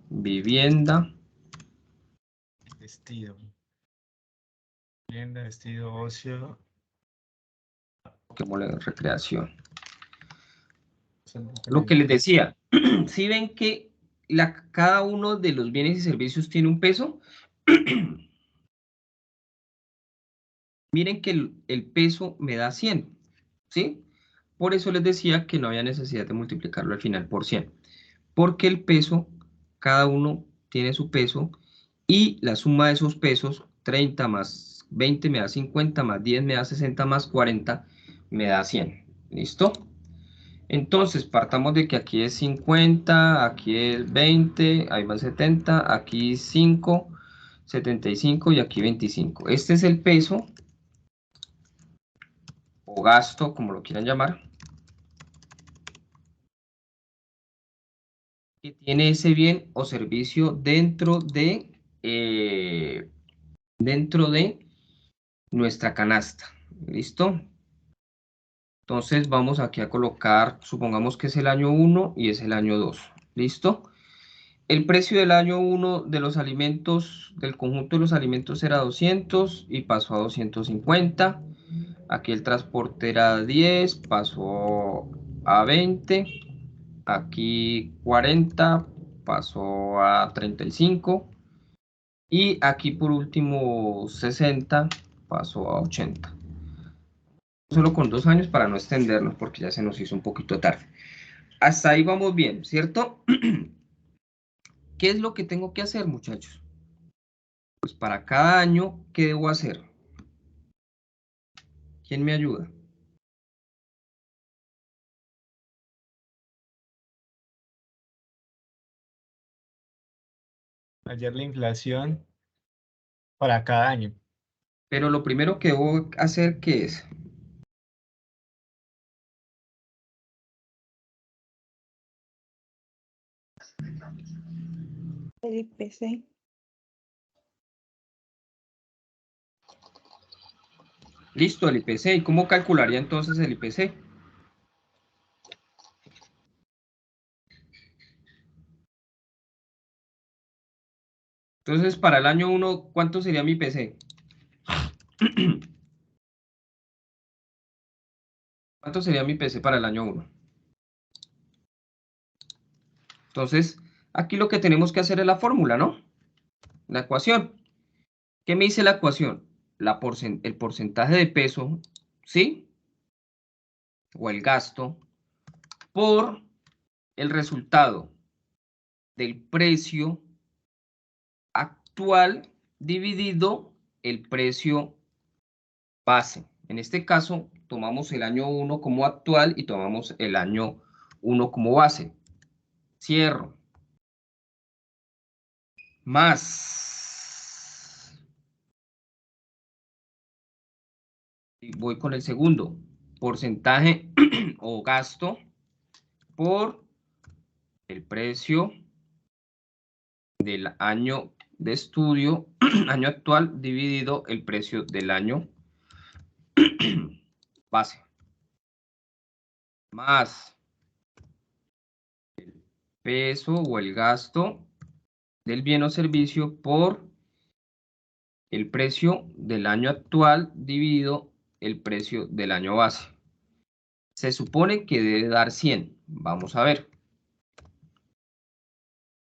vivienda. Vestido. Vivienda, vestido, ocio. Como la recreación. Lo que les decía, si ven que cada uno de los bienes y servicios tiene un peso, miren que el peso me da 100, ¿sí? Por eso les decía que no había necesidad de multiplicarlo al final por 100, porque el peso, cada uno tiene su peso y la suma de esos pesos, 30 más 20 me da 50, más 10 me da 60, más 40 me da 100. ¿Listo? Entonces, partamos de que aquí es 50, aquí es 20, ahí va 70, aquí 5, 75 y aquí 25. Este es el peso o gasto, como lo quieran llamar, que tiene ese bien o servicio dentro de nuestra canasta. ¿Listo? Entonces vamos aquí a colocar, supongamos que es el año 1 y es el año 2. ¿Listo? El precio del año 1 de los alimentos, del conjunto de los alimentos era 200 y pasó a 250. Aquí el transporte era 10, pasó a 20. Aquí 40, pasó a 35. Y aquí por último 60, pasó a 80. Solo con 2 años para no extendernos porque ya se nos hizo un poquito tarde. Hasta ahí vamos bien, ¿cierto? ¿Qué es lo que tengo que hacer, muchachos? Pues para cada año, ¿qué debo hacer? ¿Quién me ayuda? Hallar la inflación para cada año. Pero lo primero que debo hacer, ¿qué es? El IPC. Listo, el IPC. ¿Y cómo calcularía entonces el IPC? Entonces, para el año 1, ¿cuánto sería mi IPC? ¿Cuánto sería mi IPC para el año 1? Entonces, aquí lo que tenemos que hacer es la fórmula, ¿no? La ecuación. ¿Qué me dice la ecuación? El porcentaje de peso, ¿sí? O el gasto por el resultado del precio actual dividido el precio base. En este caso, tomamos el año 1 como actual y tomamos el año 1 como base. Cierro. Más. Y voy con el segundo. Porcentaje o gasto por el precio del año de estudio, año actual, dividido el precio del año base. Más el peso o el gasto del bien o servicio por el precio del año actual dividido el precio del año base. Se supone que debe dar 100. Vamos a ver.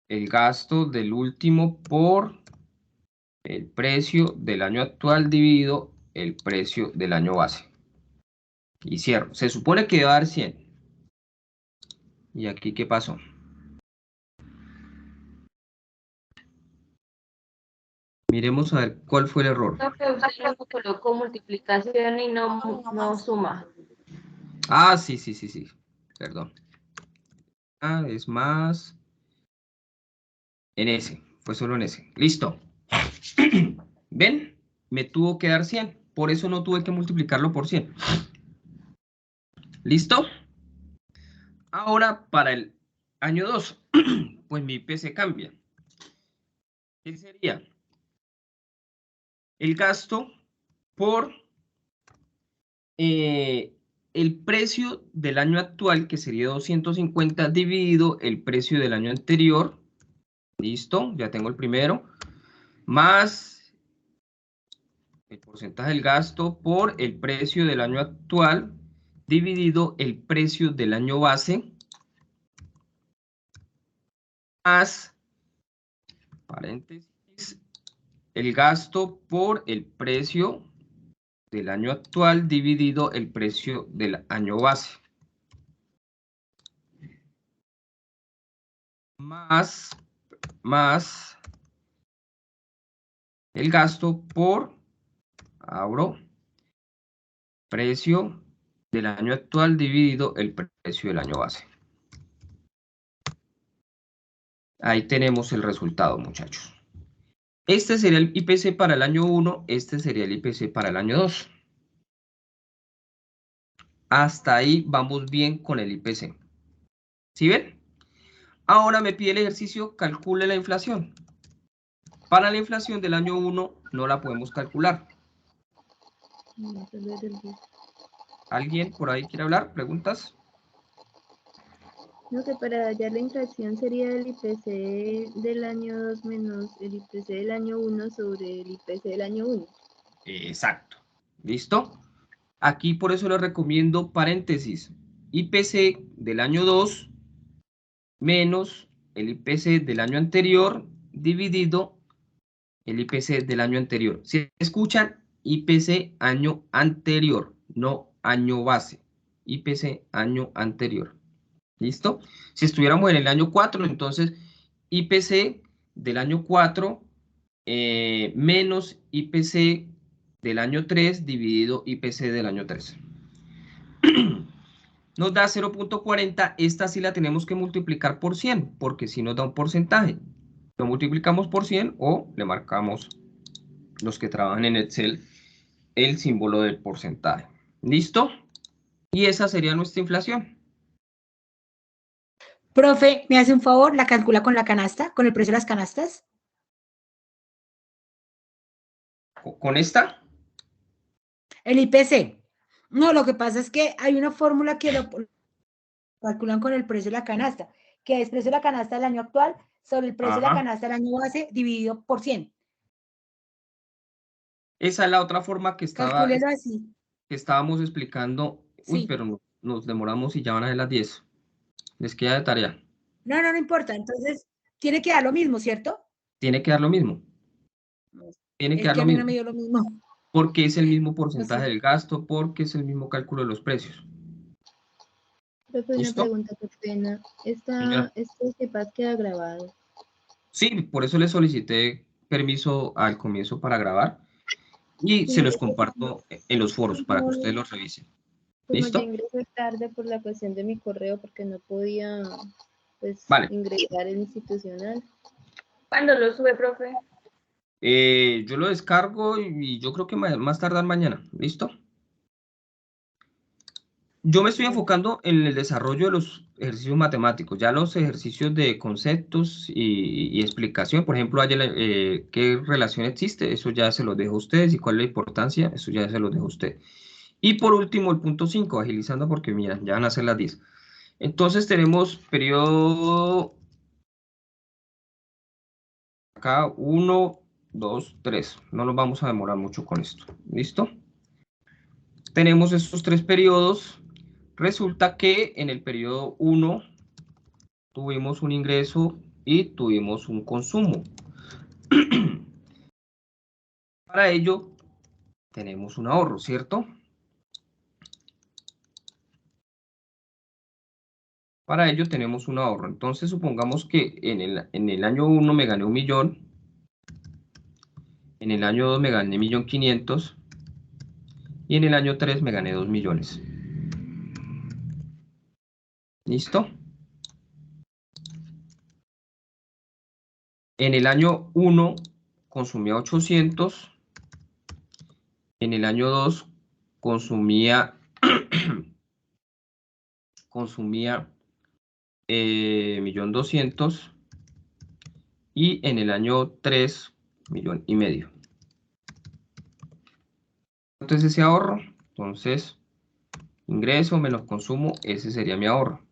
El gasto del último por el precio del año actual dividido el precio del año base. Y cierro. Se supone que debe dar 100. ¿Y aquí qué pasó? Miremos a ver cuál fue el error. Creo que usted no colocó multiplicación y no suma. Ah, sí. Perdón. Ah, es más. En ese. Fue solo en ese. Listo. ¿Ven? Me tuvo que dar 100. Por eso no tuve que multiplicarlo por 100. ¿Listo? Ahora, para el año 2, pues mi IPC cambia. ¿Qué sería? El gasto por el precio del año actual, que sería 250, dividido el precio del año anterior. Listo, ya tengo el primero. Más el porcentaje del gasto por el precio del año actual, dividido el precio del año base. Más, paréntesis, el gasto por el precio del año actual dividido el precio del año base. Más el gasto por, abro, precio del año actual dividido el precio del año base. Ahí tenemos el resultado, muchachos. Este sería el IPC para el año 1, este sería el IPC para el año 2. Hasta ahí vamos bien con el IPC. ¿Sí ven? Ahora me pide el ejercicio, calcule la inflación. Para la inflación del año 1 no la podemos calcular. ¿Alguien por ahí quiere hablar? ¿Preguntas? No, que para hallar la inflación sería el IPC del año 2 menos el IPC del año 1 sobre el IPC del año 1. Exacto. ¿Listo? Aquí por eso les recomiendo paréntesis. IPC del año 2 menos el IPC del año anterior dividido el IPC del año anterior. Si escuchan, IPC año anterior, no año base. IPC año anterior. ¿Listo? Si estuviéramos en el año 4, entonces IPC del año 4 menos IPC del año 3 dividido IPC del año 3. Nos da 0.40, esta sí la tenemos que multiplicar por 100, porque si nos da un porcentaje. Lo multiplicamos por 100 o le marcamos, los que trabajan en Excel, el símbolo del porcentaje. ¿Listo? Y esa sería nuestra inflación. Profe, ¿me hace un favor? ¿La calcula con la canasta, con el precio de las canastas? ¿Con esta? El IPC. No, lo que pasa es que hay una fórmula que lo calculan con el precio de la canasta, que es precio de la canasta del año actual sobre el precio de la canasta del año base dividido por 100. Esa es la otra forma que así. Que estábamos explicando. Uy, Sí. pero nos demoramos y ya van a ser las 10. Les queda de tarea. No, no importa. Entonces, tiene que dar lo mismo, ¿cierto? Tiene que dar lo mismo. Tiene que dar que lo a mí mismo. no me dio lo mismo. Porque es el mismo porcentaje del gasto, porque es el mismo cálculo de los precios. Profe, una pregunta, qué pena. Este CEPAS queda grabado. Sí, por eso le solicité permiso al comienzo para grabar. Y se los comparto en los foros para que ustedes los revisen. ¿Listo? Como yo ingresé tarde por la cuestión de mi correo, porque no podía ingresar en institucional. ¿Cuándo lo sube, profe? Yo lo descargo y yo creo que más tardar mañana. ¿Listo? Yo me estoy enfocando en el desarrollo de los ejercicios matemáticos, ya los ejercicios de conceptos y explicación. Por ejemplo, qué relación existe, eso ya se los dejo a ustedes, y cuál es la importancia, eso ya se los dejo a usted. Y por último, el punto 5, agilizando porque mira, ya van a ser las 10. Entonces tenemos periodo acá 1, 2, 3. No nos vamos a demorar mucho con esto. ¿Listo? Tenemos estos 3 periodos. Resulta que en el periodo 1 tuvimos un ingreso y tuvimos un consumo. Para ello tenemos un ahorro, ¿cierto? Para ello tenemos un ahorro. Entonces supongamos que en el año 1 me gané 1.000.000. En el año 2 me gané 1.500.000. Y en el año 3 me gané 2 millones. ¿Listo? En el año 1 consumía 800. En el año 2 consumía 1.200.000. Y en el año 3, 1.5 millones. ¿Cuánto es ese ahorro? Entonces, ingreso menos consumo, ese sería mi ahorro.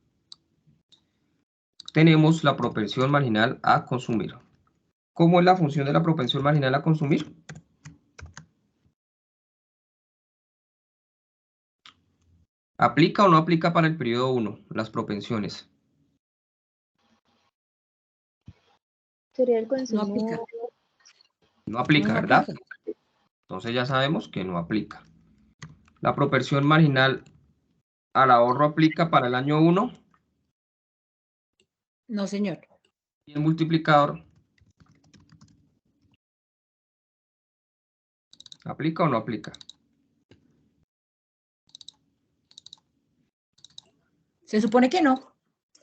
Tenemos la propensión marginal a consumir. ¿Cómo es la función de la propensión marginal a consumir? ¿Aplica o no aplica para el periodo 1 las propensiones? Sería el consumo. No aplica. No aplica, No ¿verdad? aplica. Entonces ya sabemos que no aplica. La propensión marginal al ahorro aplica para el año 1. No, señor. Y el multiplicador, ¿aplica o no aplica? Se supone que no.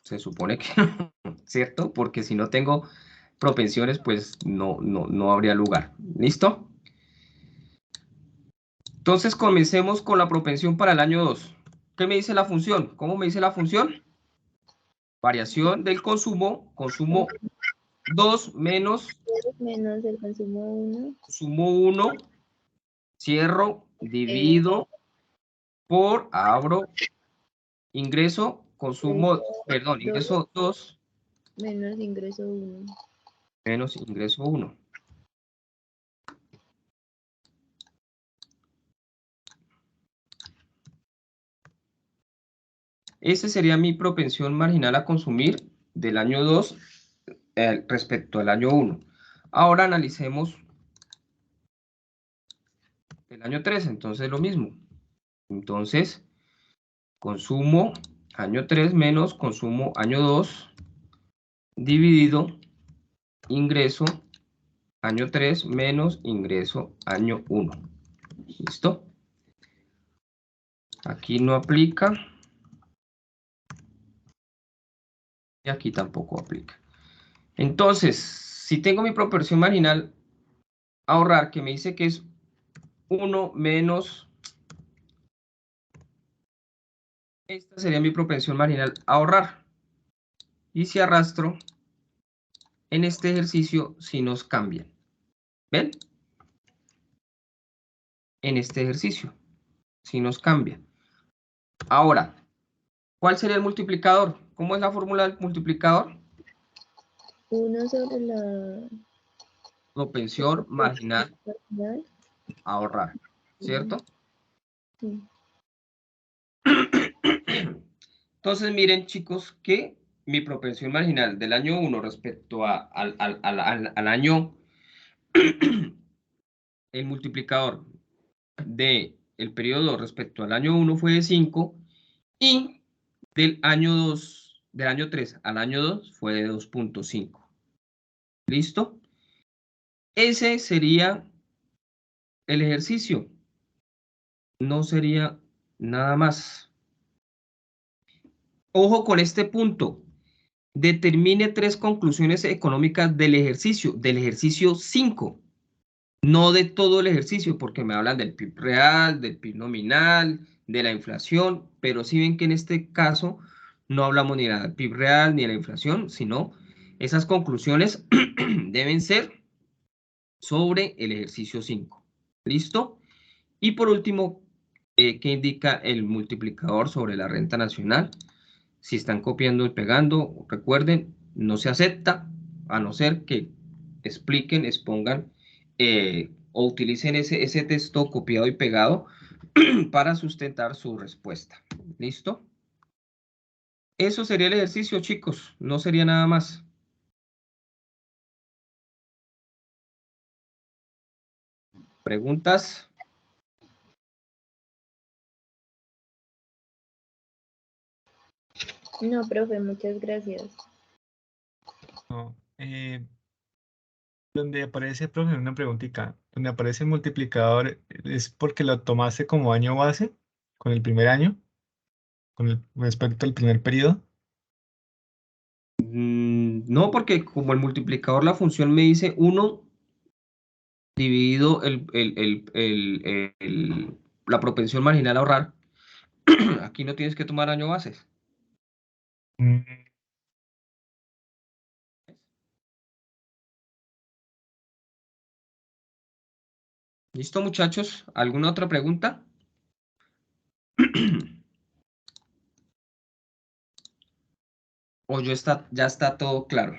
Se supone que no, ¿cierto? Porque si no tengo propensiones, pues no habría lugar. ¿Listo? Entonces comencemos con la propensión para el año 2. ¿Qué me dice la función? ¿Cómo me dice la función? Variación del consumo 2 menos Menos el consumo 1. consumo 1, cierro, divido por, abro, ingreso, consumo, perdón, ingreso 2 Menos ingreso 1. menos ingreso 1. Esa sería mi propensión marginal a consumir del año 2 respecto al año 1. Ahora analicemos el año 3, entonces lo mismo. Entonces, consumo año 3 menos consumo año 2 dividido ingreso año 3 menos ingreso año 1. ¿Listo? Aquí no aplica. Y aquí tampoco aplica. Entonces, si tengo mi proporción marginal a ahorrar, que me dice que es 1 menos... Esta sería mi propensión marginal a ahorrar. Y si arrastro, en este ejercicio sí nos cambian. ¿Ven? En este ejercicio sí nos cambia. Ahora, ¿cuál sería el multiplicador? ¿Cómo es la fórmula del multiplicador? 1 sobre la Propensión marginal marginal. a ahorrar, ¿cierto? Sí. Entonces, miren, chicos, que mi propensión marginal del año 1 respecto al año, el multiplicador del periodo respecto al año 1 fue de 5 y del año 2, del año 3 al año 2 fue de 2.5. ¿Listo? Ese sería el ejercicio. No sería nada más. Ojo con este punto. Determine 3 conclusiones económicas del ejercicio 5. No de todo el ejercicio, porque me hablan del PIB real, del PIB nominal, de la inflación, pero sí ven que en este caso no hablamos ni del PIB real ni de la inflación, sino esas conclusiones deben ser sobre el ejercicio 5. ¿Listo? Y por último, ¿qué indica el multiplicador sobre la renta nacional? Si están copiando y pegando, recuerden, no se acepta, a no ser que expliquen, expongan o utilicen ese texto copiado y pegado para sustentar su respuesta. ¿Listo? Eso sería el ejercicio, chicos, no sería nada más. ¿Preguntas? No, profe, muchas gracias. No, donde aparece, profe, una preguntita. Donde aparece el multiplicador, ¿es porque lo tomaste como año base con el primer año? Respecto al primer periodo. No, porque como el multiplicador, la función me dice 1 dividido la propensión marginal a ahorrar. Aquí no tienes que tomar año bases. Mm, ¿Listo, muchachos? ¿Alguna otra pregunta? ¿O ya está todo claro?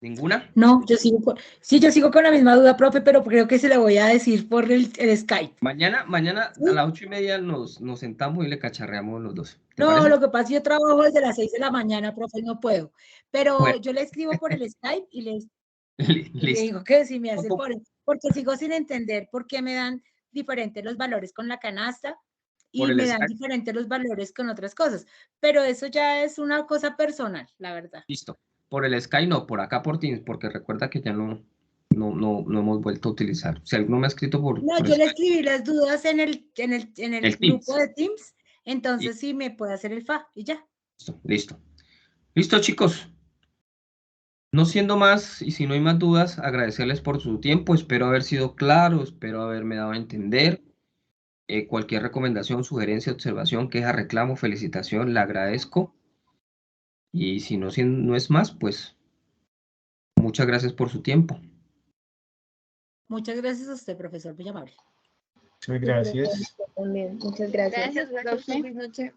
¿Ninguna? No, yo sigo con la misma duda, profe, pero creo que se la voy a decir por el Skype. Mañana a las 8:30 nos sentamos y le cacharreamos los dos. ¿Te No, parece? lo que pasa es que yo trabajo desde las 6 de la mañana, profe, no puedo. Pero Bueno. yo le escribo por el Skype y le Listo. digo que si me hace porque sigo sin entender por qué me dan diferentes los valores con la canasta y me dan diferentes los valores con otras cosas. Pero eso ya es una cosa personal, la verdad. Listo. Por el Skype no, por acá por Teams, porque recuerda que ya no hemos vuelto a utilizar. Si alguno me ha escrito por... No, por yo le Skype. escribí las dudas en el grupo de Teams, entonces Sí. sí me puede hacer el FA y ya. Listo. Listo, chicos. No siendo más, y si no hay más dudas, agradecerles por su tiempo. Espero haber sido claro, espero haberme dado a entender. Cualquier recomendación, sugerencia, observación, queja, reclamo, felicitación, la agradezco. Y si no es más, pues muchas gracias por su tiempo. Muchas gracias a usted, profesor, muy amable. Muchas gracias. También, muchas gracias. Gracias, profe. Buenas noches.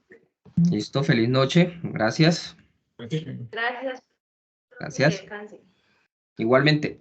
Listo, feliz noche. Gracias. Gracias. Gracias. Descanse. Igualmente.